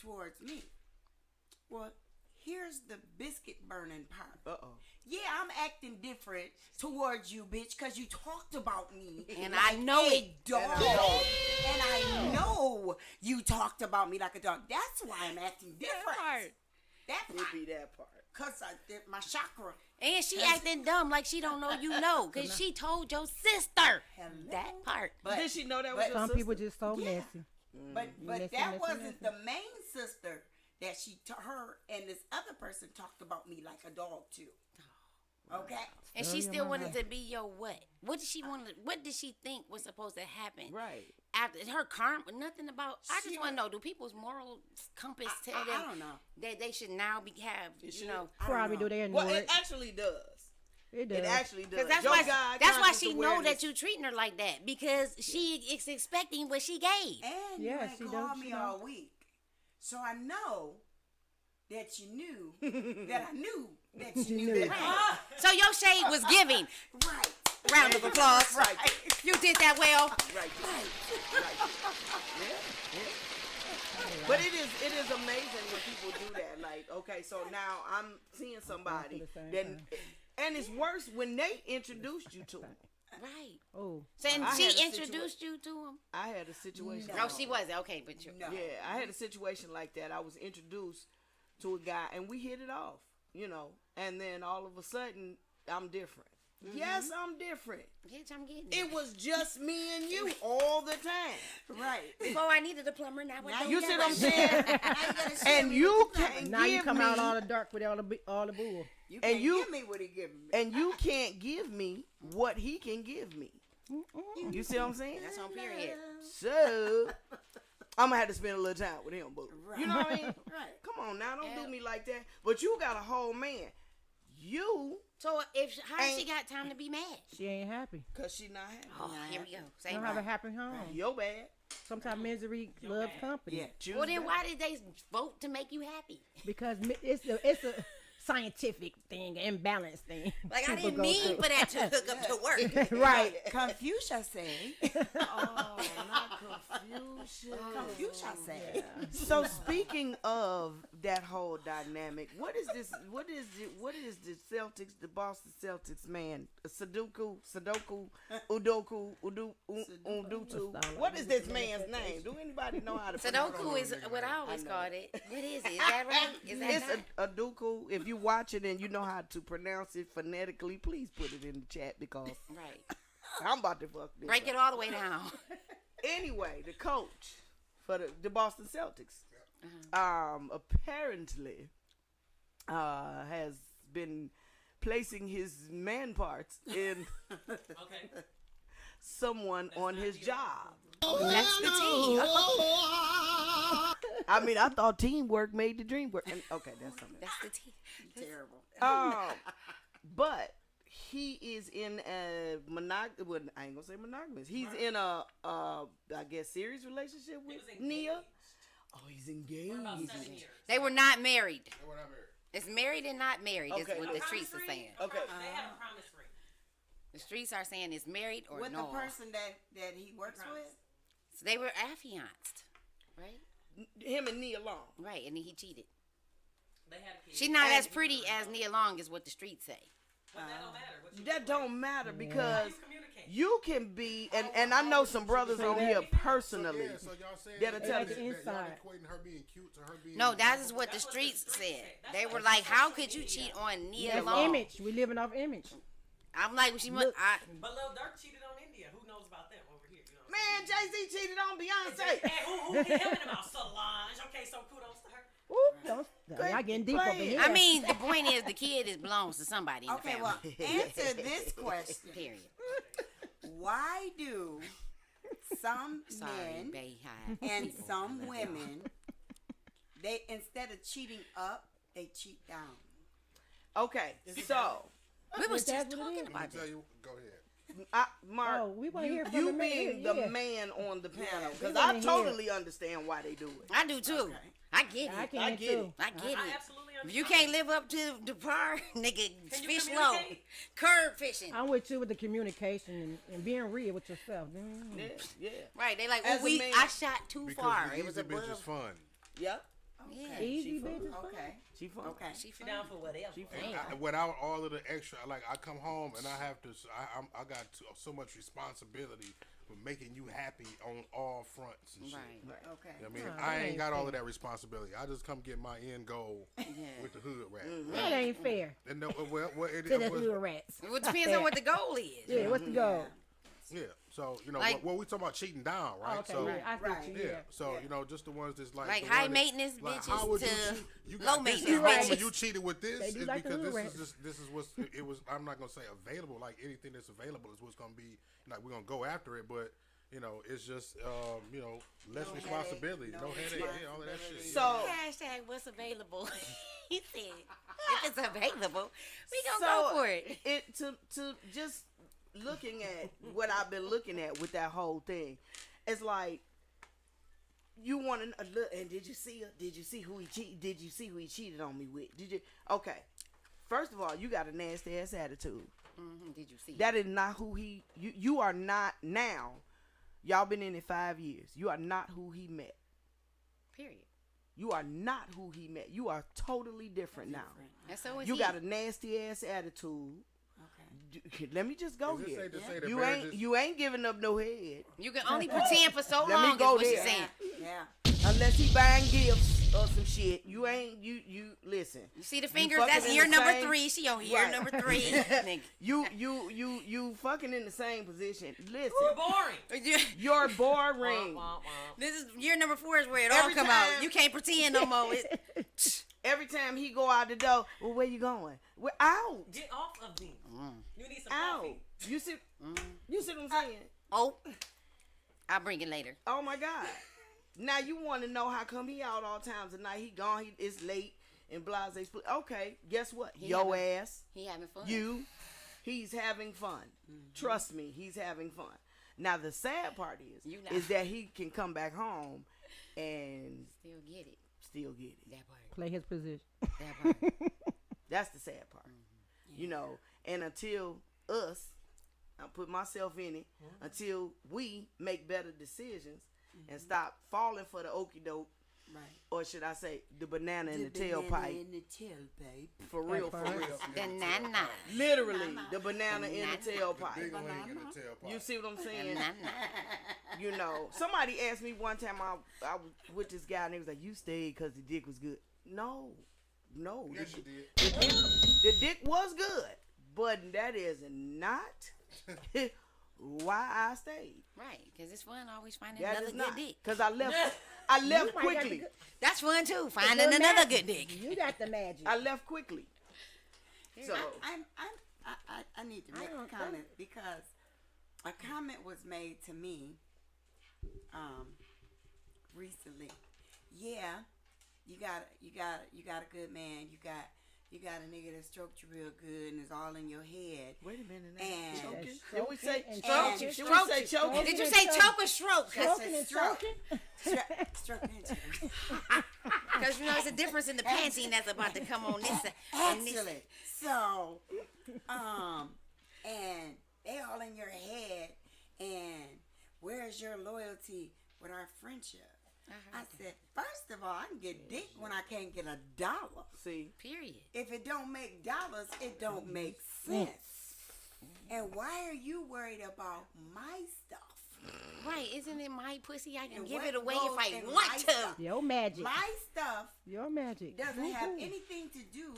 towards me. Well, here's the biscuit burning part. Yeah, I'm acting different towards you, bitch, because you talked about me. And like I know a it. dog. And I know you talked about me like a dog. That's why I'm acting different. That It part. be that part. Because my chakra. And she acting dumb like she don't know you know. Because she told your sister Hello. that part. But, Did she know that was but your Some sister? people just so Yeah. messy. but Listen, that listen, wasn't listen. the main sister that her and this other person talked about me like a dog too. Okay? And she still wanted to be your what? What did she want? What did she think was supposed to happen? Right. After her karma, nothing about. I just want to know: do people's moral compass tell I them don't know. that they should now have? You know, Probably do they Well, know it it. actually does. It does. It actually does. because that's Your why God that's why conscious she know awareness- that you treating her like that because she is expecting what she gave. And Yeah, you ain't she called does, me she all week. So I know that you knew that I knew that you knew knew. that. So your shade was giving. Right. Round of applause. Right. You did that well. Right. But it is amazing when people do that. Like, okay, so now I'm seeing somebody the same that, time. and it's worse when they introduced you to him. Right. Oh, So and I had she a introduced you to him. I had a situation. No, she wasn't. Okay, but you. No. Yeah, I had a situation like that. I was introduced to a guy, and we hit it off, you know. And then all of a sudden, I'm different. Yes, I'm different. Bitch, I'm getting It was just me and you all the time. Right. Before I needed a plumber, now I don't. You see gotta what I'm share- saying? now you gotta share And me you with the can't now you give come me, out all the dark with all the bull. You and can't you- give me what he giving me. and you can't give me what he can give me. You see what I'm saying? That's on period. So I'm gonna have to spend a little time with him, but you know what I mean? Right. Come on now, don't Yeah. do me like that. But you got a whole man. You, So if how she Ain't- got time to be mad? She ain't happy. cause she not happy. Oh, here we go. She Same don't have a right. happy home. Your bad. Sometimes misery loves company. Yeah. Choose Well, then bad. why did they vote to make you happy? Because it's a scientific thing, imbalance thing. Like I people didn't go mean through. for that to hook up to work. Right. Confucius say. Oh, not confusion. Confucius say. So speaking of that whole dynamic, what is this? What is the Celtics, the Boston Celtics man? Sudoku, Udutu. What is this man's name? Do anybody know how to pronounce Sudoku is what I always called it. What is it? Is that right? Is that It's not? a Uduku. If you watch it and you know how to pronounce it phonetically, please put it in the chat because Right. I'm about to fuck this Break up. it all the way down. Anyway, the coach for the Boston Celtics, apparently, has been placing his man parts in someone on his job. That's the team. I mean, I thought teamwork made the dream work. And, okay, that's something. That's the team. Terrible. But he is in a well, I ain't gonna say monogamous. He's in a I guess serious relationship with Nia. Oh, he's engaged. They were not married. They were not married. It's married and not married. Okay. Is what the streets are saying. Okay. They have a promise ring. The streets are saying it's married or With no. the person that he works with. So they were affianced, right? Him and Nia Long. Right, and then he cheated. They had a kid. She's not as pretty as Nia Long, is what the streets say. But that don't matter. What you That don't matter because you communicate. you can be, and I know some brothers on here personally. So y'all saying That'll that, tell that, you. that y'all Inside. equating her being cute to her being No, that is what the streets said. They were like, "How could you cheat on Nia That's Long?" image. We living off image. I'm like, she must. But Lil Durk cheated on India. Who knows about them over here? You know what Man, Jay-Z cheated on Beyonce. I'm saying? And who hit him in the mouth? Solange. Okay, so kudos to her. Ooh, y'all getting deep up in Play it. here. I mean, the point is, the kid belongs to somebody in the Okay, family. well, answer this question. Period. Why do some Sorry, men Bayhive. and some women, they instead of cheating up, they cheat down? Okay, so We was That's just what it talking is. Let about me tell that. you. Go ahead. Mark, Oh, we wanna you, hear from you the man. being Yeah. the man on the panel, we because wanna I hear. totally understand why they do it. I do too. Okay. I get it. I can I get too. it. I get I it. absolutely If you understand. can't live up to the par, nigga, Can you fish low. communicate? Curb fishing. I'm with you with the communication and being real with yourself. Yeah, yeah. Right, they like, As oh, a man- I shot too Because far. the It was easy bitch is above. fun. Yep. Yeah. Easy She fun. bitches. Okay. She fun. Okay. She She down for whatever. She fun. Damn. Without all of the extra, like I come home and I have to. I got so much responsibility for making you happy on all fronts and shit. Right. Okay. I mean, Nah, I that ain't ain't got all fair. of that responsibility. I just come get my end goal Yeah. with the hood rat. That ain't fair And no, well, it, to the it was, little rats. Well, it depends on what the goal is. Yeah, what's the goal? yeah. So you know, Like- well, we talking about cheating down, right? Okay, so yeah, I get Right. you. yeah. Yeah. So Yeah. you know, just the ones that's like Like the high one that- maintenance like, bitches how would to you cheat? You low got this maintenance problem bitches. when you cheated with this They do is like the because hood this rats. is just this is what's it was. I'm not gonna say available. Like anything that's available is what's gonna be like we're gonna go after it, but. You know, it's just you know, less No responsibility, headache, no no headache, yeah, all of that shit. So- Hashtag what's available. He said, if it's available, we gonna go for it. To just looking at what I've been looking at with that whole thing, it's like you want to look. And did you see her? Did you see who he cheated? Did you see who he cheated on me with? Did you? Okay. First of all, you got a nasty ass attitude. Did you see? That is not who he. You are not now. Y'all been in it 5 years. You are not who he met. Period. You are not who he met. You are totally different now. And so is You he. got a nasty ass attitude. Okay. Let me just go Is it here. safe to say that You marriage ain't is- you ain't giving up no head You can only pretend for so Let me long. Is go what she's there. saying. Yeah. unless he buying gifts or some shit. You ain't you listen. You see the fingers? fucking That's in year the number same- 3. She on year Right. number 3. Nigga. You fucking in the same position. Listen, You're boring. you're Womp, boring. womp, womp. This is year number 4 is where it all Every come out. time- You can't pretend no more. Every time he go out the door, well, where you going? We're out. Get off of me. You need some Out. coffee. You see? You see what I'm saying? Oh, I'll bring it later. Oh my God. Now you want to know how come he out all times of night? He gone. It's late and blase. Okay, guess what? He Yo having- ass. He having fun. He's having fun. Trust me, he's having fun. Now the sad part You know. is that he can come back home and Still get it. still get it. That part. Play his position. That part. That's the sad part. You know, and until us, I put myself in it, until we make better decisions and stop falling for the okie doke, Right. or should I say the banana in the banana tailpipe. in the tailpipe. For real, for part. real. The nana. Literally, the banana in the Big tailpipe. link in the tailpipe. You see what I'm The saying? nana. You know, somebody asked me one time, I was with this guy and he was like, you stayed because the dick was good. No. Yes, you did. The dick was good, but that is not why I stayed. Right, because it's fun always finding That another is good not. dick. Because I left You might got quickly. the good- That's fun too, the finding good another magic. good dick. You got the magic. I left quickly. So, I need to make don't a comment because a comment was made to me recently. Yeah, you got a good man. You got a nigga that stroked you real good and is all in your head. wait a minute. And- Choking? Stroking Did we say and choking? choking. Did we say choking? Did you say choke or stroke? Stroking and stroke. choking. Stroking and choking. Because you know there's a difference in the panty that's about to come on this side. and this- Excellent. So, and they all in your head. And where's your loyalty with our friendship? I said, first of all, I can get dick when I can't get $1. See, Period. If it don't make dollars, it don't make sense. And why are you worried about my stuff? Right, isn't it my pussy? I can And give what it away goes if I in want my to. stuff? Your magic. My stuff Your magic. doesn't have Woo-hoo. anything to do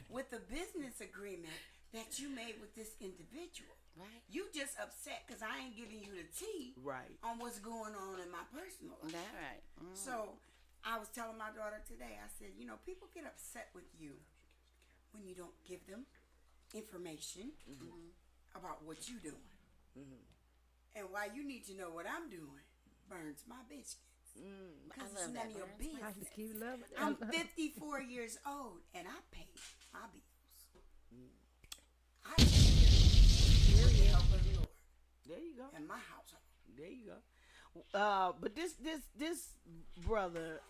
with the business agreement that you made with this individual. Right. You just upset because I ain't giving you the tea right. on what's going on in my personal life. That right. So I was telling my daughter today, I said, you know, people get upset with you when you don't give them information about what you're doing. And why you need to know what I'm doing burns my biscuits. Because I it's love none that. of your Burns I my business. just keep loving it. I'm 54 years old and I pay my bills. I I take it with the help of the Lord There you go. in my household. There you go. But this brother,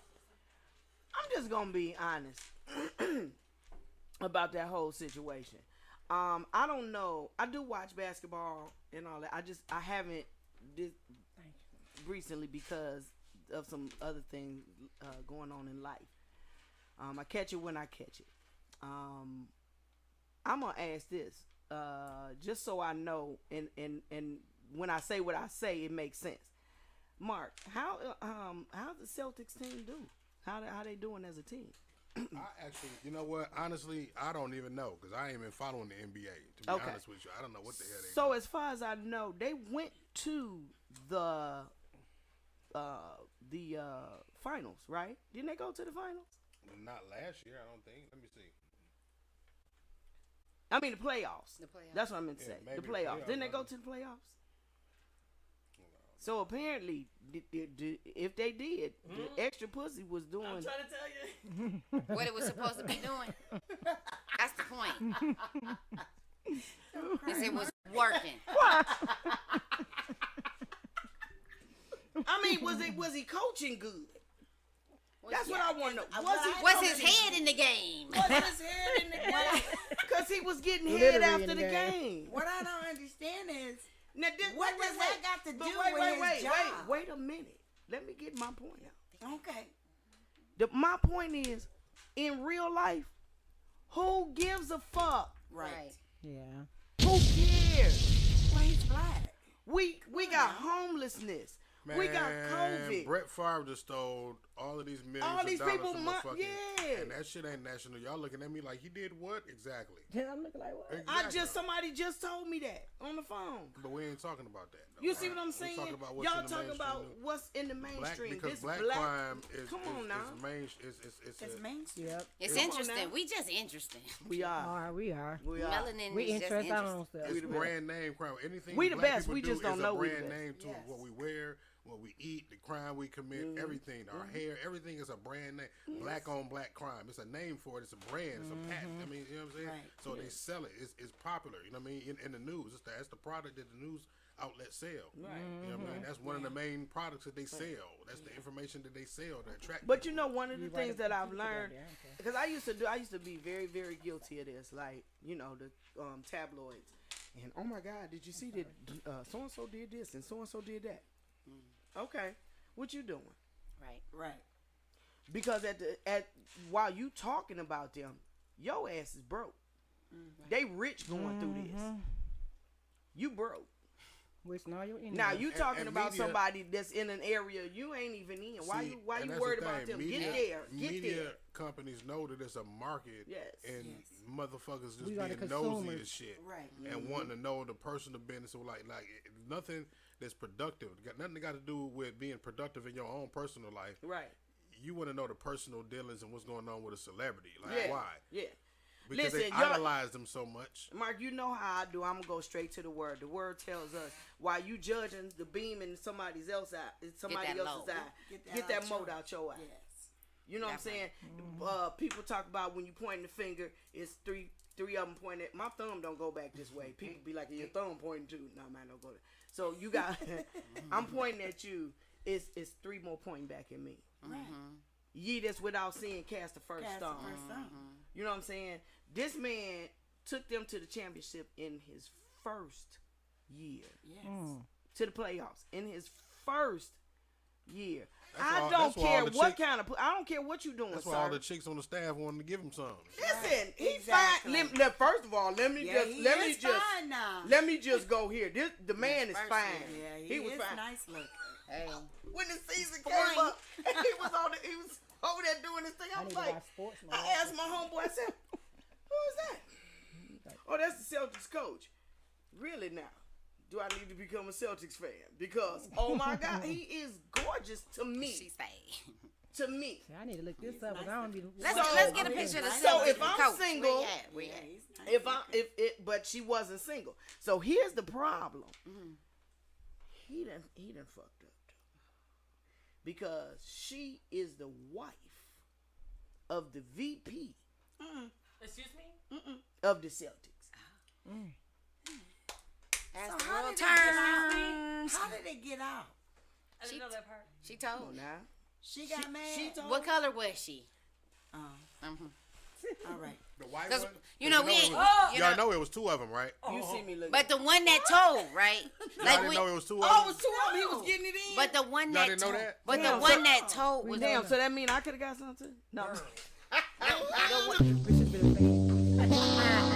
I'm just gonna be honest about that whole situation. I don't know. I do watch basketball and all that. I haven't recently because of some other things going on in life. I catch it when I catch it. I'm gonna ask this, just so I know, and when I say what I say, it makes sense. Mark, how the Celtics team do? How they doing as a team? I actually, you know what? Honestly, I don't even know because I ain't been following the NBA. To be honest with you, I don't know what the hell they. So as far as I know, they went to the finals, right? Didn't they go to the finals? Not last year, I don't think. Let me see. I mean the playoffs. The playoffs. That's what I meant to say. The playoffs. Didn't they go to the playoffs? So apparently, if they did, the extra pussy was doing. I'm trying to tell you. What it was supposed to be doing. That's the point. Is it was working. I mean, was he coaching good? That's what I want to know. Was his head in the game? Was his head in the game? Because he was getting Literally head after in the the game. game. What I don't understand is Now, what does that got to do with his job? Wait a minute. Let me get my point out. Okay. My point is, in real life, who gives a fuck? Right. Yeah. Who cares? Well, he's black. We got homelessness. Man, we got COVID. Brett Favre just stole all of these millions All these of dollars people from mon- a fucking, yeah. and that shit ain't national. Y'all looking at me like he did what exactly? Yeah, I'm looking like what? Exactly. Somebody just told me that on the phone. But we ain't talking about that. Though. You see what I'm We're saying? talking about what's Y'all in the talking mainstream about news. what's in the Black, mainstream. because This black black crime is Come on now. It's mainstream. Yep. It's Come on interesting. now. We just interesting. We are. We are. We are. Melanin We is just interest our interesting. own stuff. It's brand name crime. Anything We the black best. people We do just don't is know a we the brand best. name to Yes. what we wear, what we eat, the crime we commit, everything, our hair, everything is a brand name. Black on black crime. It's a name for it. It's a brand. It's a patent. I mean, you know what I'm saying? Right. So they sell it. It's popular. You know what I mean? In the news, that's the product that the news outlet sell. Right. You know what I mean? That's one of the main products that they sell. That's the information that they sell to attract. But people. you know, one of the things that I've learned, there, okay. because I used to be very, very guilty of this. Like, you know, the tabloids. And oh my God, did you see that so and so did this and so and so did that? Okay, what you doing? Right. Right. Because while you talking about them, your ass is broke. They rich going through this. You broke. Wasting all your energy. Now you talking and about media- somebody that's in an area you ain't even in. Why See, you and that's worried the about thing. them? Media, Get there. Get media there. companies know that it's a market, Yes. and motherfuckers just We are the being nosy consumers. as shit, Right. and wanting to know the personal business. So like nothing that's productive. Got nothing got to do with being productive in your own personal life. Right. You want to know the personal dealings and what's going on with a celebrity. Like Yeah. why? Yeah. Because Listen, they y'all- idolize them so much. Mark, you know how I do. I'm gonna go straight to the word. The word tells us while you judging the beam in somebody else's eye, that else's load. eye, Get get that that out mold your- out your eye. Yes. You know what I'm saying? People talk about when you pointing the finger, it's three of them pointing. My thumb don't go back this way. People be like, your thumb pointing too. No, mine don't go there. So you got, I'm pointing at you. It's three more pointing back at me. Right. Ye that's without seeing cast the first Cast the stone. first stone. You know what I'm saying? This man took them to the championship in his first year. Yes. To the playoffs in his first year. That's I why- don't that's why all care the what chicks- kind of. I don't care what you doing, That's sir. why all the chicks on the staff wanted to give him some. Listen, he Exactly. fine. First of all, let me Yeah, just he let me is just fine now. let me just go here. The man is first fine. Yeah, he was is fine. nice looking. Hey. When the season Boing. came up, and he was over there doing his thing. I I was need to like, watch sports more. I asked my homeboy, I said, who is that? Oh, that's the Celtics coach. Really now? Do I need to become a Celtics fan? Because, oh my God, he is gorgeous to me. She say. To me. See, I need to look this up, but I don't be. Let's So- let's get a picture of the So Celtics if I'm coach. single- Where you at? Where you Yeah, at? he's nice. But she wasn't single. So here's the problem. He done fucked up too. Because she is the wife of the VP Excuse me? of the Celtics. As So the how world did they get out? turns. How did they get out? I didn't know that part. She told. Now, She got mad. she told. What color was she? All right. The white 'Cause, one. you know, it we ain't. was- You Y'all know, know it was two of them, right? You see me looking. but the one that told, right? Y'all Like didn't we. know it was two of oh, it them. was two of them. He was getting it in. But the one Y'all that didn't know told. that? But Damn, the one so- that told was. Damn, so that mean I could have got something too? No. Richard's been a fan.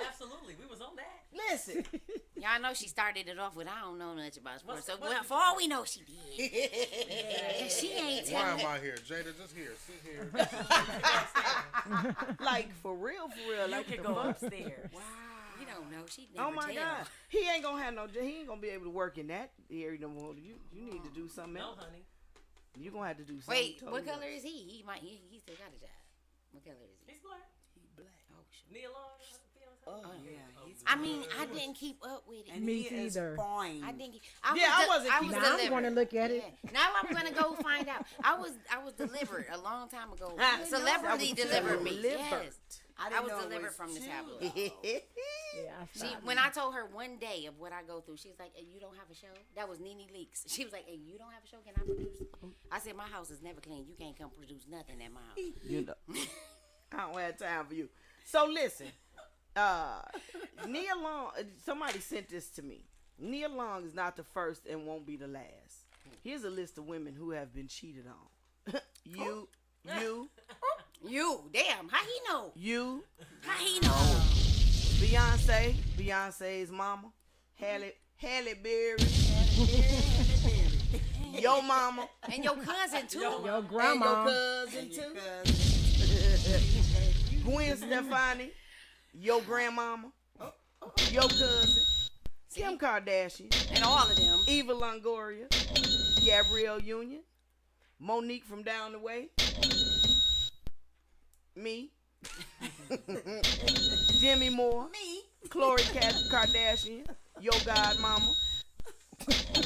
Absolutely, we was on that. Listen. Y'all know she started it off with I don't know much about sports. So for all we know, she did. And she ain't Why telling. am I here, Jada? Just here, sit here. Like, for real, You like can the go fuck? upstairs. You don't know. She never Oh my tell. God, he ain't gonna have no. He ain't gonna be able to work in that area no more. You need to do something No, else. honey. You gonna have to do something. Wait, totally what color else. is he? He still got a job. What color is he? He's black. Oh, shit. Neil Long, fiance. Yeah, he's I mean, I didn't keep up with it. and Me he is either. fine. I didn't. Yeah, I wasn't I keeping was Now I'm delivered. going to look at it. Yeah. Now I'm gonna go find out. I was delivered a long time ago. Celebrity delivered me. Yes. I didn't was know it delivered was from the two. tablet. Yeah, I She, when I told her one day of what I go through, she was like, hey, "You don't have a show?" That was Nene Leaks. She was like, "Hey, you don't have a show? Can I produce?" I said, "My house is never clean. You can't come produce nothing at my house." You know, I don't have time for you. So listen, Nia Long. Somebody sent this to me. Nia Long is not the first and won't be the last. Here's a list of women who have been cheated on. You, You, damn, how he know? you, How he know? Beyonce's mama, Halle Berry, your mama, And your cousin too. Your and your grandma. cousin too, Gwen Stefani, your grandmama, your cousin, Kim Kardashian, And all of them. Eva Longoria, Gabrielle Union, Monique from down the way, me, Demi Moore, Me? Khloe Kardashian, your godmama,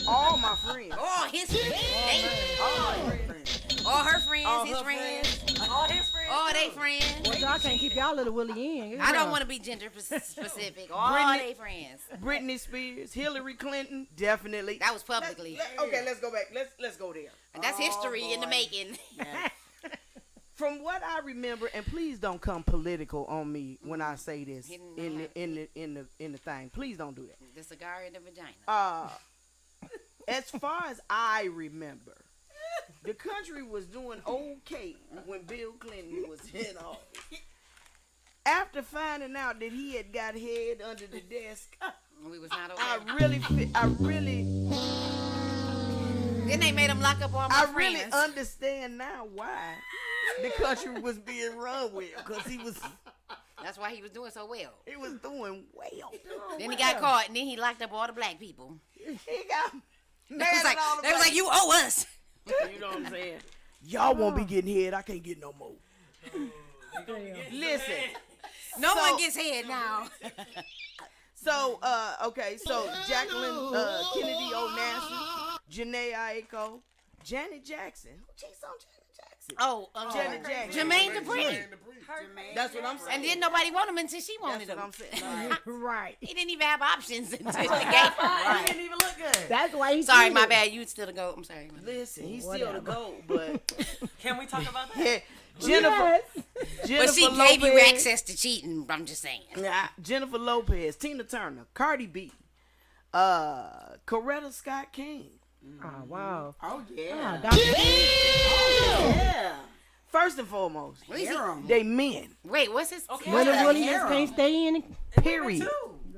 all my friends. All his friends. All my friends. All her friends, All his her friends. All his friends. All they friends. Well, y'all can't keep y'all little Willie in. I don't want to be gender specific. All Brittany- they friends. Britney Spears, Hillary Clinton, definitely. That was publicly. Okay, let's go back. Let's go there. That's history in the boy. making. From what I remember, and please don't come political on me when I say this in the thing. Please don't do that. The cigar in the vagina. As far as I remember, the country was doing okay when Bill Clinton was in office. After finding out that he had got head under the desk, We was not I okay. Then they made him lock up all my I friends. really understand now why the country was being run with, because he was That's why he was doing so well. doing well. Then he got caught, and then he locked up all the black people. He got They mad was like, at all the they was like, you owe us. You know what I'm saying? Y'all won't be getting head. I can't get no more. Listen. No So- one gets head now. So, okay. So, Jacqueline Kennedy Onassis, Janae Aiko, Janet Jackson. Who cheats on Janet Jackson? Oh, Janet Jackson. Jermaine Dupri. Jermaine That's what I'm saying. And then nobody wanted him until she wanted That's what him. I'm saying. Right. He didn't even have options until she gave him. He didn't even look good. That's why he's Sorry, my bad. You still the goat. I'm sorry. Listen, he's Whatever. still the GOAT, but Can we talk about that? yeah, Jennifer But she Lopez, gave you access to cheating. I'm just saying. Nah, Jennifer Lopez, Tina Turner, Cardi B, Coretta Scott King. Oh, wow. Oh, Ah, yeah. Dr. Yeah. First and foremost, What is he? Harem. they men. Wait, what's his? Okay. Little the Willie just harem? can't stay in. Period.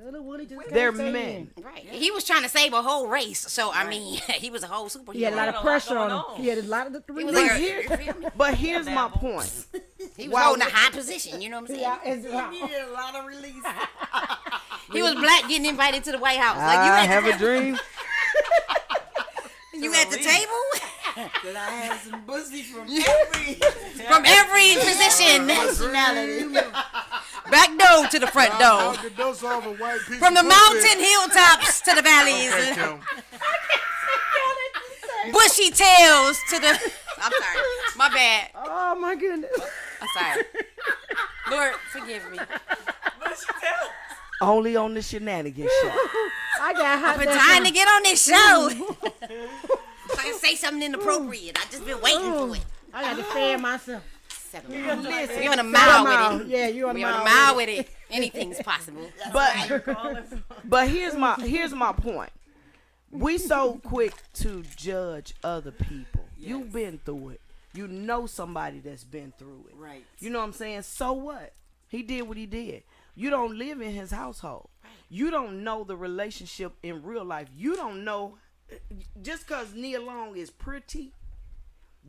Little Willie just can't They're stay men. in. Right. He was trying to save a whole race. So, I mean, he was a whole superhero. He had a lot had of a lot pressure on going him. on. He had a lot of the He three. was, But like, here- you feel me? But here's my point. He was Wow. holding a high position. You know what I'm saying? Yeah, it's, He needed a lot of release. He was black getting invited to the White House. Like, you I at have the a dream. You at the table? That I had some pussy from From every position. nationality. Back door to the front door. Knock the dust off a white piece From the of pussy. mountain hilltops to the valleys. Okay, Kim. Bushy tails to the... I'm sorry. My bad. oh, my goodness. I'm sorry. Lord, forgive me. What she tell us? Only on the Shenanigans show. I got hot. I've been dying to get on this show. So I can say something inappropriate. I just been waiting for it. I got to fan myself. 7 miles. Listen, You're on a mile with it. Yeah, you on a We're on a mile. mile with it. Anything's possible. But here's my point. We so quick to judge other people. Yes. You've been through it. You know somebody that's been through it. Right. You know what I'm saying? So what? He did what he did. You don't live in his household. You don't know the relationship in real life. You don't know. Just because Nia Long is pretty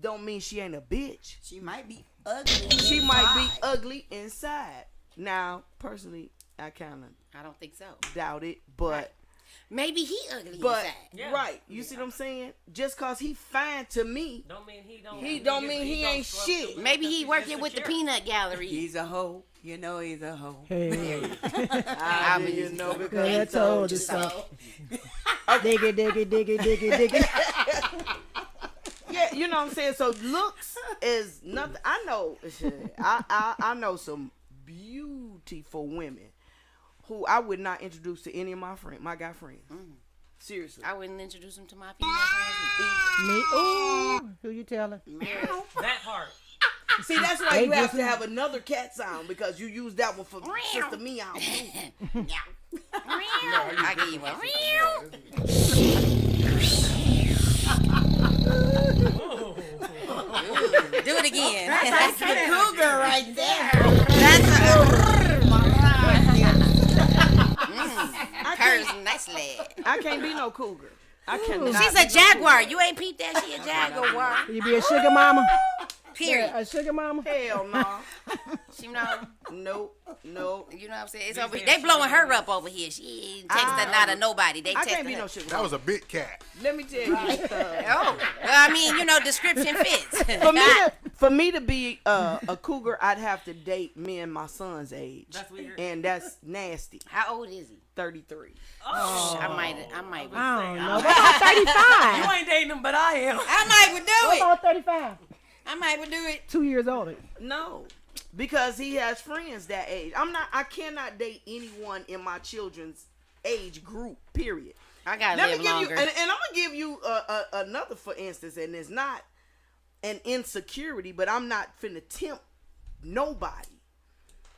don't mean she ain't a bitch. She might be ugly. She might be inside. ugly inside. Now, personally, I kind of I don't think so. doubt it, but Maybe he ugly but inside. Yeah. right, you see what I'm saying? Just cause he fine to me, Don't mean he don't. He don't mean he ain't shit. Maybe he working with the peanut gallery. He's a hoe. You know he's a hoe. Hey, I mean, you know, because I he told you so. Dig it, dig it, dig it, dig it, dig it. yeah, you know what I'm saying. So looks is nothing. I know, I know some beautiful women who I would not introduce to any of my guy friends. Seriously, I wouldn't introduce him to my female friends. Me? Ooh, who you telling? That part. see, that's why They you have just- to have another cat sound because you use that one for Sister Meow. I give you a Do it again. That's the cougar right there. That's hers nicely. I can't be no cougar. I cannot. She's be a no jaguar. cougar. You ain't peeped that? She a jaguar. You be a sugar mama? Period. A sugar mama? Hell no. She know. Nope. Nope. You know what I'm saying? It's over. They blowing her up over here. She ain't texting not a nobody. They I can't texting be her. no sugar. That was a big cat. Let me tell you. Oh, well, I mean, you know, description fits. For me to be a cougar, I'd have to date me and my son's age, That's weird. and that's nasty. How old is he? 33. Oh. I might. I don't know. What about 35? You ain't dating him, but I am. I might would do What it. about 35? I might would do it. 2 years older. No, because he has friends that age. I cannot date anyone in my children's age group. Period. I gotta Let live me give longer. you, and I'm gonna give you another for instance, and it's not an insecurity, but I'm not finna tempt nobody.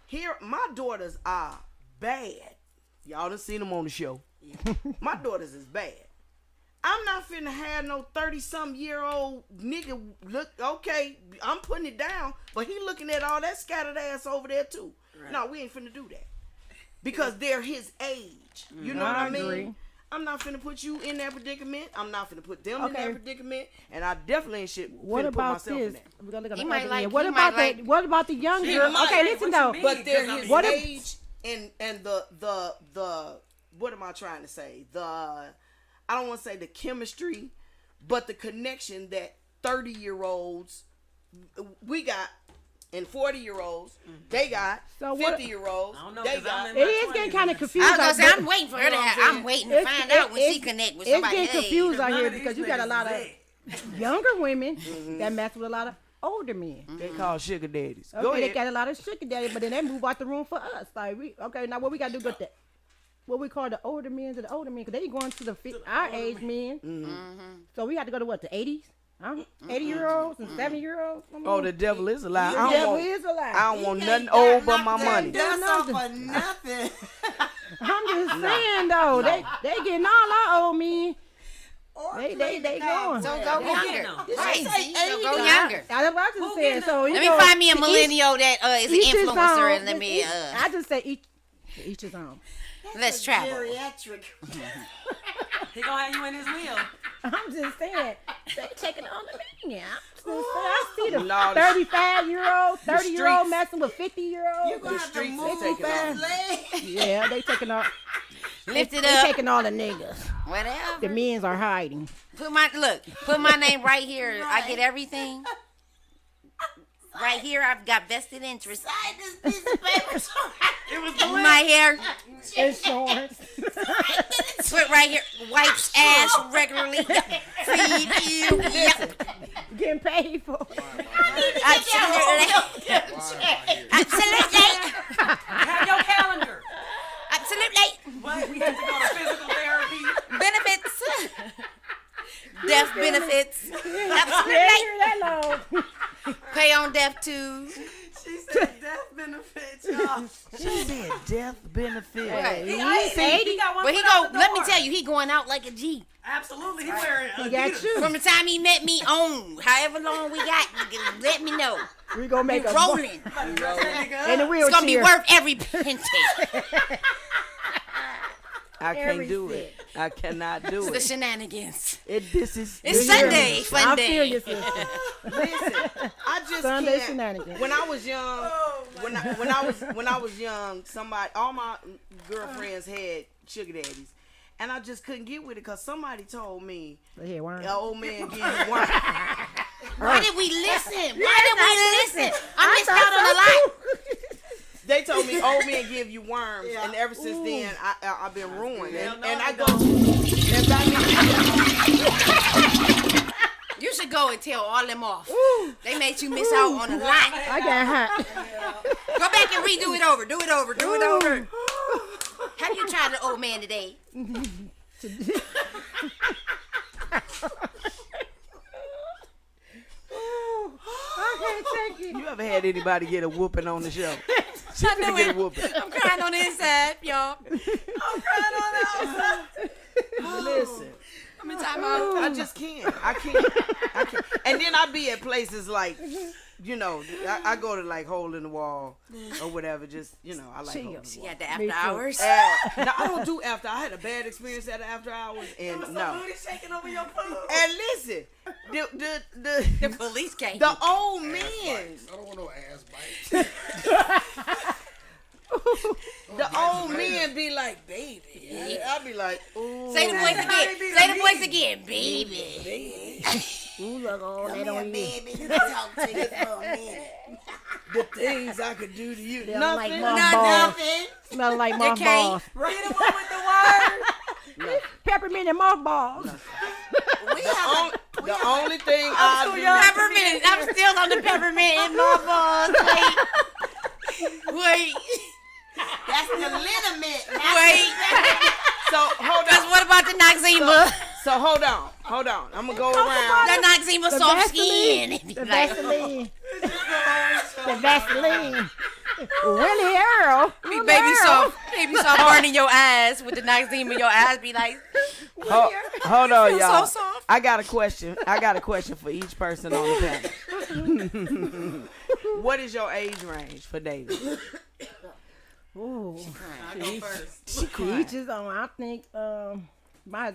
Here, my daughters are bad. Y'all done seen them on the show. My daughters is bad. I'm not finna have no 30-some-year-old nigga look, okay, I'm putting it down, but he looking at all that scattered ass over there too. Right. No, we ain't finna do that. Because they're his age. You know what I mean? agree. I'm not finna put you in that predicament. I'm not finna put them in Okay. that predicament. And I definitely ain't shit What finna put about myself this? in that. We gotta look at He the might other like- end. What he about might the What about the young She girl? might Okay, like listen what you though. mean. But they're Because I his mean- What if- age and the what am I trying to say? I don't want to say the chemistry, but the connection that 30-year-olds we got and 40-year-olds they got, So what- 50-year-olds I don't know, they 'cause I'm got. in It is getting kind of I confused. was gonna say out I'm waiting for her to You know what have. I'm I'm saying? waiting to It's- find out when it's- she connect with It's somebody. getting Hey, confused out None here of these because you got a niggas lot of is younger women that mess with a lot of older men. They call sugar daddies. Okay, Go they ahead. got a lot of sugar daddy, but then they move out the room for us. Like now what we gotta do with that? What we call the older men to the older men, because they going to our age men. So we have to go to what, the 80s? Huh? 80-year-olds and 70-year-olds? Oh, the devil is alive. The I don't devil want, is alive. I don't want He nothing ain't got old but my nothing money. dust off Nothing. for nothing. I'm just saying though, they getting all our old men. Or They play the going. So cowboy. go They younger. getting Right, them. see? So go They younger. That's what I just Who said. getting So you Let me know, find me a to each- millennial that is an each his influencer own. and let me I just say each his own. let's travel. Geriatric. He gonna have you in his wheel. I'm just saying, they taking on the men. Yeah, I see the Lord, 35-year-old, 30-year-old streets- messing with 50-year-old. You're going to have to streets is move taking that off. leg. Yeah, they taking all. Lift it They up. taking all the niggas. The Whatever. men's are hiding. Put my name right here. I get everything. Right here, I've got vested interest. Sign this piece of paper. It was the My hair, Insurance. put right here, wipes ass regularly. Feed you. Yep. Getting paid for it. Absolutely. Absolutely. Absolutely. that long. Pay on death too. She said death benefits, y'all. She said death benefit. Right. He got one But he foot out go. the Let me door. tell you, he going out like a G. Absolutely, he wearing He got Adidas. you. From the time he met me on, however long we got, let me know. We gonna make a Rolling. in the wheelchair. It's gonna be worth every penny. I can't Every do cent. it. I cannot do It's the it. shenanigans. This is It's You hear Sunday, me? fun I day. feel you, sister. Listen, I just Sunday can't. shenanigans. When I was young, when I was young, all my girlfriends had sugar daddies, and I just couldn't get with it because somebody told me Here, why? the old man give you one. Why did we listen? Why did we listen? I missed out on a lot. They told me old men give you worms, and ever since then I've been ruined. And I go, and by You should go and tell all them off. They made you miss out on a lot. I got hot. Go back and redo it over. Do it over. Do it over. Have you tried the old man today? I can't take it. you ever had anybody get a whooping on the show? She I know finna get a it. whooping. I'm crying on the inside, y'all. I'm crying on the outside. Listen. I'm in timeout. I just can't. I can't. And then I be at places like, you know, I go to like Hole in the Wall or whatever. Just, you know, I like Hole in the She Wall. got the Me after too. hours. No, I don't do after. I had a bad experience at the after hours, and no. Booty shaking over your food. And listen, The police came. the old men, I don't want no ass bites. the old men be like, baby. I be like, ooh. Say the voice again. Say the voice again, baby. Ooh, look, oh, they don't eat. Baby, let me talk to you for a minute. The things I could do to you. They don't like Nothing. mothballs. Nothing. Smell like They can't. mothballs. Be the one with the word. Peppermint and mothballs. We have The only thing I do. Peppermint. I'm still on the peppermint in my balls. Wait. that's the liniment. Wait. So hold Because on. what about the Noxzema? So hold on. I'm gonna go around. That Noxzema soft skin. The Vaseline. The Vaseline. Willie Earl. Be Willie baby Earl. soft burning your eyes with the Noxzema. Your eyes be like, Hold on, so y'all. soft. I got a question for each person on the panel. What is your age range for dating? Ooh. I go first. Each his own. I think my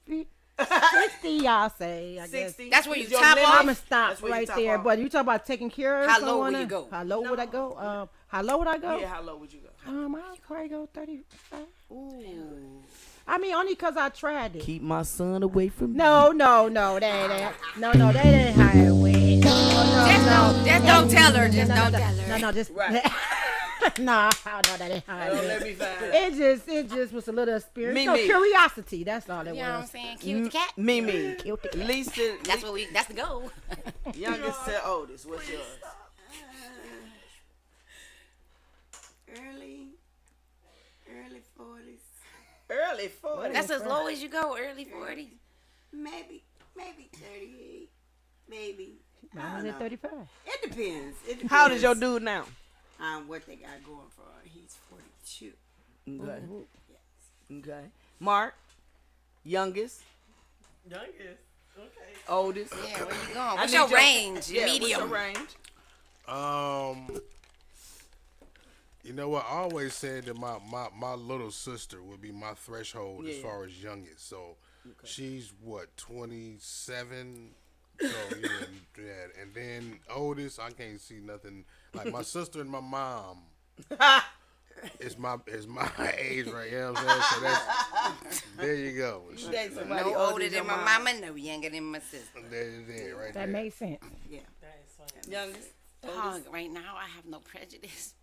60, y'all say. I guess. 60. That's where you Is your top limit? off? I'm gonna stop That's where you right top there. off. But you talk about taking care of How low someone. will you go? How low would I go? How low would I go? Yeah, how low would you go? I'll probably go 35. Ooh. I mean, only 'cause I tried it. Keep my son away from me. No, that ain't. No, that ain't how it went. Just don't tell her. Just don't tell her. No, just Right. no, that ain't how it Don't went. let me find out. It just was a little experience. Me, No, me. curiosity. That's all it You know what I'm was. saying? Cute the cat. Me. Killed the cat. Lisa, That's the goal. youngest to oldest. What's yours? Early 40s. Early 40s. That's as low as you go, early 40s. Maybe 38. Maybe. I Mine don't was know. at 35. It depends. It depends. How old is your dude now? What they got going for. He's 42. Okay. Yes. Okay. Mark, youngest, Youngest. Okay. oldest. Yeah, where you going? I What's need your your- range? Yeah, Medium. what's your range? You know what? I always said that my little sister would be my threshold as Yeah. far as youngest. So she's what, 27. So yeah, and then oldest, I can't see nothing like my sister and my mom. It's my age, right? You know what I'm saying? So that's there you go. You date somebody No older older than than my your mama, no younger than my sister. there, right That there. makes sense. Yeah. That is funny. Youngest. Oh, right now, I have no prejudice.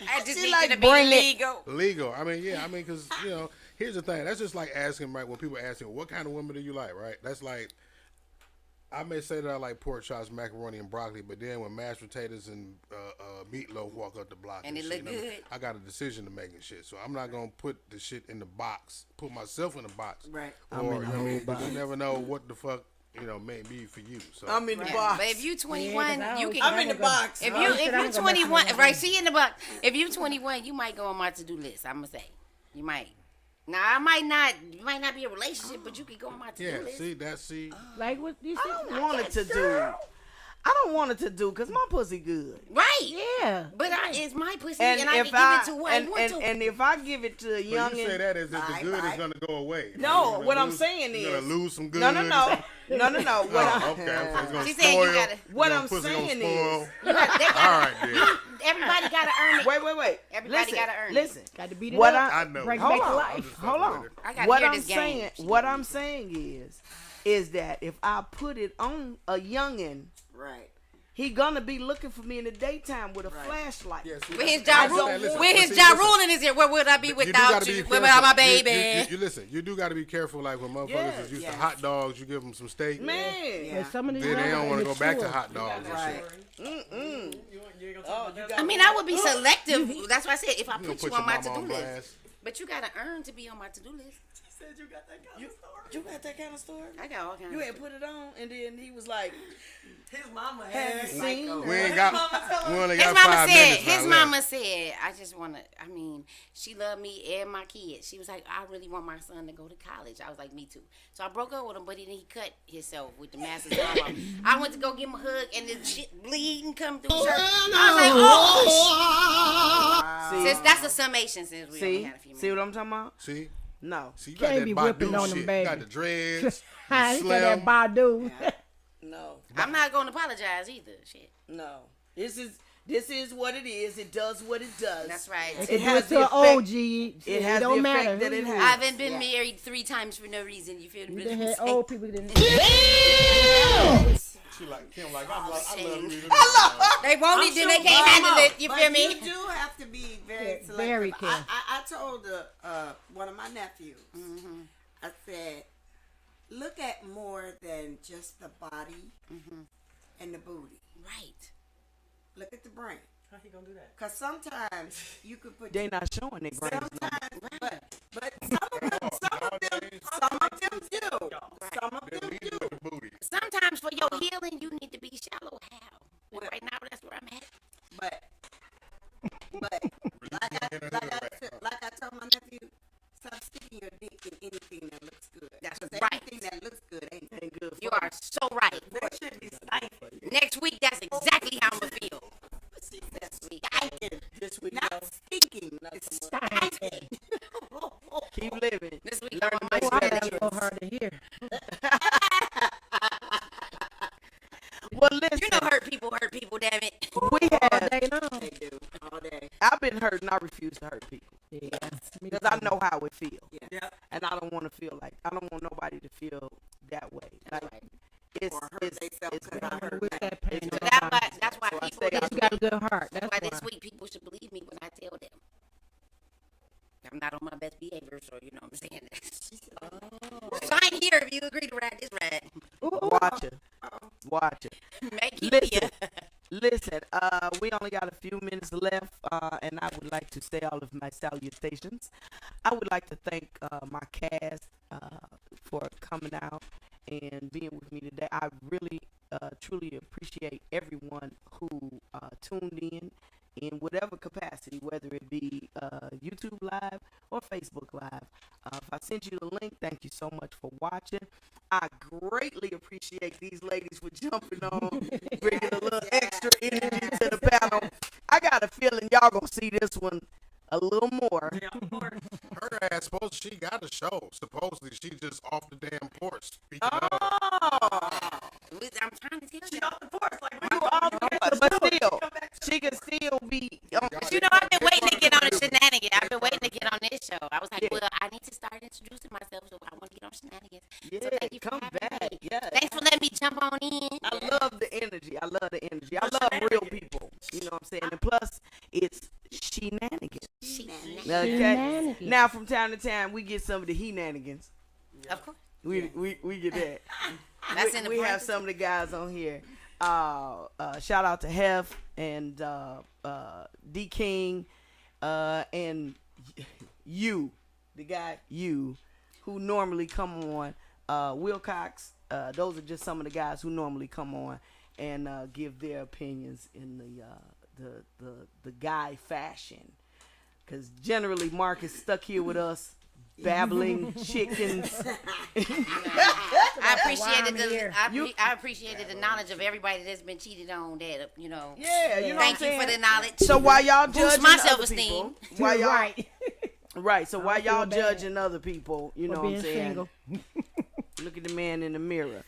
I just She need like you to be bring it. legal. Legal. I mean, because here's the thing. That's just like asking, right? When people ask you, what kind of women do you like, right? That's like, I may say that I like pork chops, macaroni, and broccoli, but then when mashed potatoes and meatloaf walk up the block And it shit, look good. I got a decision to make and shit. So I'm not gonna put the shit in the box, put myself in the box. Right. Or you never know what the fuck may be for you. So I'm in the box. But if you 21, you can. I'm in the box. If you 21, right? She in the box. If you 21, you might go on my to-do list. I'm gonna say, you might. Now I might not be a relationship, but you could go on my to-do list. Like what you I don't want it to do. I don't want it to do because my pussy good. Right. Yeah. But it's my pussy, And and I if can give it to who I want to. and if I give it to a But youngin', you say that as if the good is gonna go away. No, what I'm saying you're is gonna lose some good. no. What Okay. She said you gotta. What I'm saying is, All right, then. Everybody gotta earn it. wait. Everybody gotta earn it. Listen. Got to beat it What up. I know. Bring it Hold back to on. life. Hold on. I gotta What hear I'm this saying, game. what I'm saying is that if I put it on a youngin', Right. he gonna be looking for me in the daytime with a flashlight. Yeah, see, With his that's- Ja listen, Rule, but with his see, Ja listen. Rule in his ear, where would I be You do without gotta you? be Without my careful. baby? You listen. You do got to be careful. Like when motherfuckers Yes, is used yes. to hot dogs, you give them some steak. Man. But some of these Then they don't want to young go back to mature. hot dogs and Right. shit. You ain't gonna talk about that. I mean, I would be selective. That's why I said if I You gonna put you put on your my mama to-do on list. blast. But you gotta earn to be on my to-do list. She said you got that kind of story. You got that kind of story? I got all kinds. You of ain't put it on, and then he was like, His mama "Have had you seen?" We ain't got. We only got His mama 5 said. minutes. His now mama left. said, "I just wanna." I mean, she loved me and my kids. She was like, "I really want my son to go to college." I was like, "Me too." So I broke up with him, but he cut himself with the master's arm off. I went to go give him a hug, and the shit bleeding come through his shirt. I was like, "Oh." See, Since that's a summation, since we only had a few minutes. see what I'm talking about? See, No, you got Can't that be whipping Badu on them, shit. baby. You got the dreads. He said that slim. Badu. no, I'm not gonna apologize either. Shit. no. This is what it is. It does what it does. That's right. It has has the to an effect- OG. it has don't the matter effect that who it you has. I are. haven't been married 3 times for no reason. You feel me? You done had old people that didn't. She like Kim. Like I love you. They won't it, then they can't handle it. You But feel me? You do have to be very Yeah, selective. very careful. I told one of my nephews, I said, look at more than just the body and the booty. Right. Look at the brain. How he gonna do that? Because sometimes you could put... They not showing their brains. No. Sometimes, but some of them do. Some of them do. Booty. Sometimes for your healing, you need to be shallow. How? Well, right now, that's where I'm at. But like I told my nephew, stop sticking your dick in anything that looks good. That's 'Cause right. Everything that looks good ain't Good. You are so right. That should be stifled. Next week, that's exactly how I'm gonna feel. Next week. This week, not stinking. It's Stinking. keep living. This week, Learn I'm on to my make Why better that's so hard to hear? Well, listen, You know, hurt people, damn it. we All have. day long. they do all day. I've been hurt, and I refuse to hurt people Yeah. Me because I too. know how it feels, Yeah. and I don't want to feel like I don't want nobody to feel that way. Like right. it's Or hurt it's themselves it's 'cause been I hurt With them. that pain. It's in been my That's body. why. That's why So I people. say This, You got a good heart. that's That's why why. this week people should believe me when I tell them. I'm not on my best behavior, so you know what I'm saying. Sign here if you agree to ride this ride. watch it, watch it. Make it Listen, here. listen. We only got a few minutes left, and I would like to say all of my salutations. I would like to thank my cast for coming out and being with me today. I really, truly appreciate everyone who tuned in whatever capacity, whether it be YouTube Live or Facebook Live. If I sent you the link, thank you so much for watching. I greatly appreciate these ladies for jumping on, bringing a little extra energy to the panel. I got a feeling y'all gonna see this one a little more. Yeah, of course. Her ass she got a show. Supposedly she just off the damn porch. Speaking of. I'm trying to tell She you. off the porch like You all but still, she can still be. You know, I've been waiting to get on the shenanigans. I've been waiting to get on this show. I was like, Yeah. well, I need to start introducing myself, so I want to get on shenanigans. Yeah, So thank you for come having back. me. Yeah. Thanks for letting me jump on in. I love the energy. I love the energy. I love real people. You know what I'm saying? And plus, it's SheNanigans. Shenanigans. Okay. SheNanigans. Now, from time to time, we get some of the HeNanigans. Of course. We get that. That's in the we have parentheses. some of the guys on here. Shout out to Hef and D King and you, the guy you, who normally come on. Wilcox. Those are just some of the guys who normally come on and give their opinions in the guy fashion. Because generally Mark is stuck here with us babbling chickens. I appreciated Why I appreciated the knowledge of everybody that's been cheated on. That Yeah, you know what I'm Thank you saying? for the knowledge. So while y'all Boost judging my other self-esteem. people, while y'all right. right, so while feel y'all bad judging other people, you know For what I'm being saying? single. Look at the man in the mirror.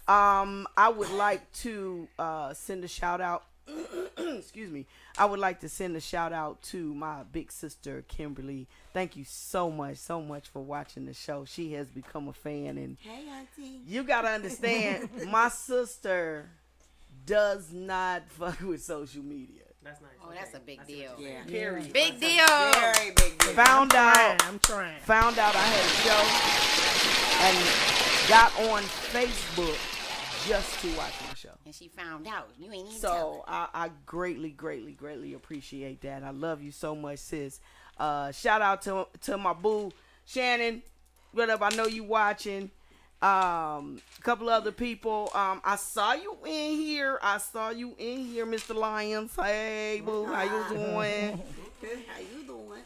I would like to send a shout out. Excuse me. I would like to send a shout out to my big sister Kimberly. Thank you so much for watching the show. She has become a fan, and Hey, auntie. you gotta understand, my sister does not fuck with social media. That's nice. Oh, that's a big deal. Yeah. Period. Big deal. Very big deal. Found out I'm trying. found out I had a show and got on Facebook just to watch my show. And she found out. You ain't even tell So I greatly appreciate that. I love you so much, sis. Shout out to my boo Shannon. What up? I know you watching. A couple other people. I saw you in here. Mr. Lyons. Hey, boo, how you doing? How you doing?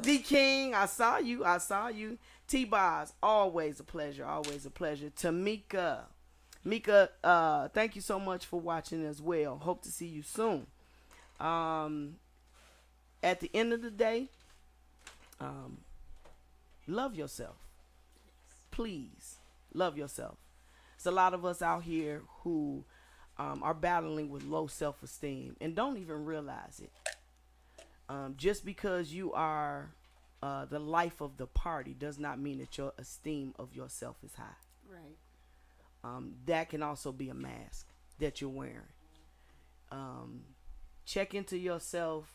D King, I saw you. T Boz, always a pleasure. Tamika. Mika, thank you so much for watching as well. Hope to see you soon. At the end of the day, love yourself. Please, love yourself. There's a lot of us out here who are battling with low self-esteem and don't even realize it. Just because you are the life of the party does not mean that your esteem of yourself is high. Right. That can also be a mask that you're wearing. Check into yourself.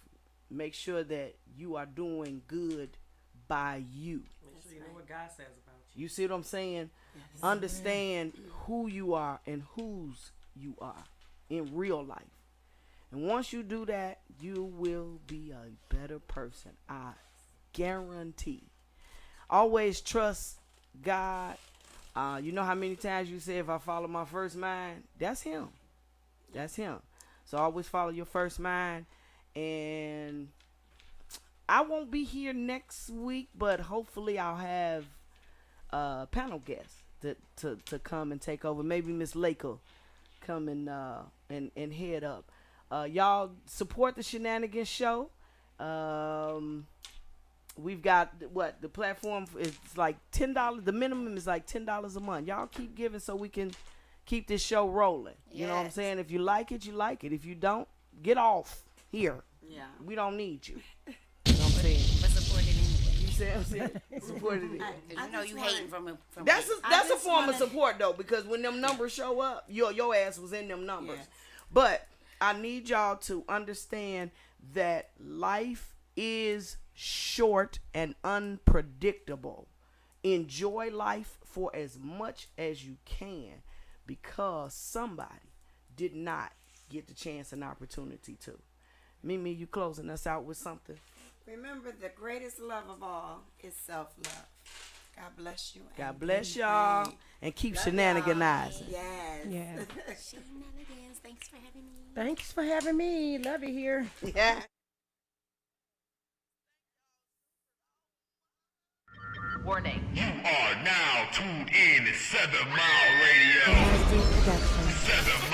Make sure that you are doing good by you. Make sure you know what God says about you. You see what I'm saying? Yes. Understand who you are and whose you are in real life. And once you do that, you will be a better person. I guarantee. Always trust God. You know how many times you say, if I follow my first mind, that's him. That's him. So always follow your first mind. And I won't be here next week, but hopefully I'll have panel guests to come and take over. Maybe Miss Lakel come and head up. Y'all support the Shenanigans show. We've got the platform is like $10. The minimum is like $10 a month. Y'all keep giving so we can keep this show rolling. You know what I'm saying? If you like it, you like it. If you don't, get off here. Yeah. We don't need you. You know what I'm saying? But support it anyway. You see what I'm saying? Support it. Because you know you hating from That's a just form of wanna- support though, because when them numbers show up, your ass was in them numbers. Yes. But I need y'all to understand that life is short and unpredictable. Enjoy life for as much as you can, because somebody did not get the chance and opportunity to. Mimi, you closing us out with something? Remember, the greatest love of all is self-love. God bless you. God bless y'all, and keep shenaniganizing. Yes. Yeah. Shenanigans. Thanks for having me. Thanks for having me. Love it here. Yeah. Warning. You are now tuned in to 7 Mile Radio. 7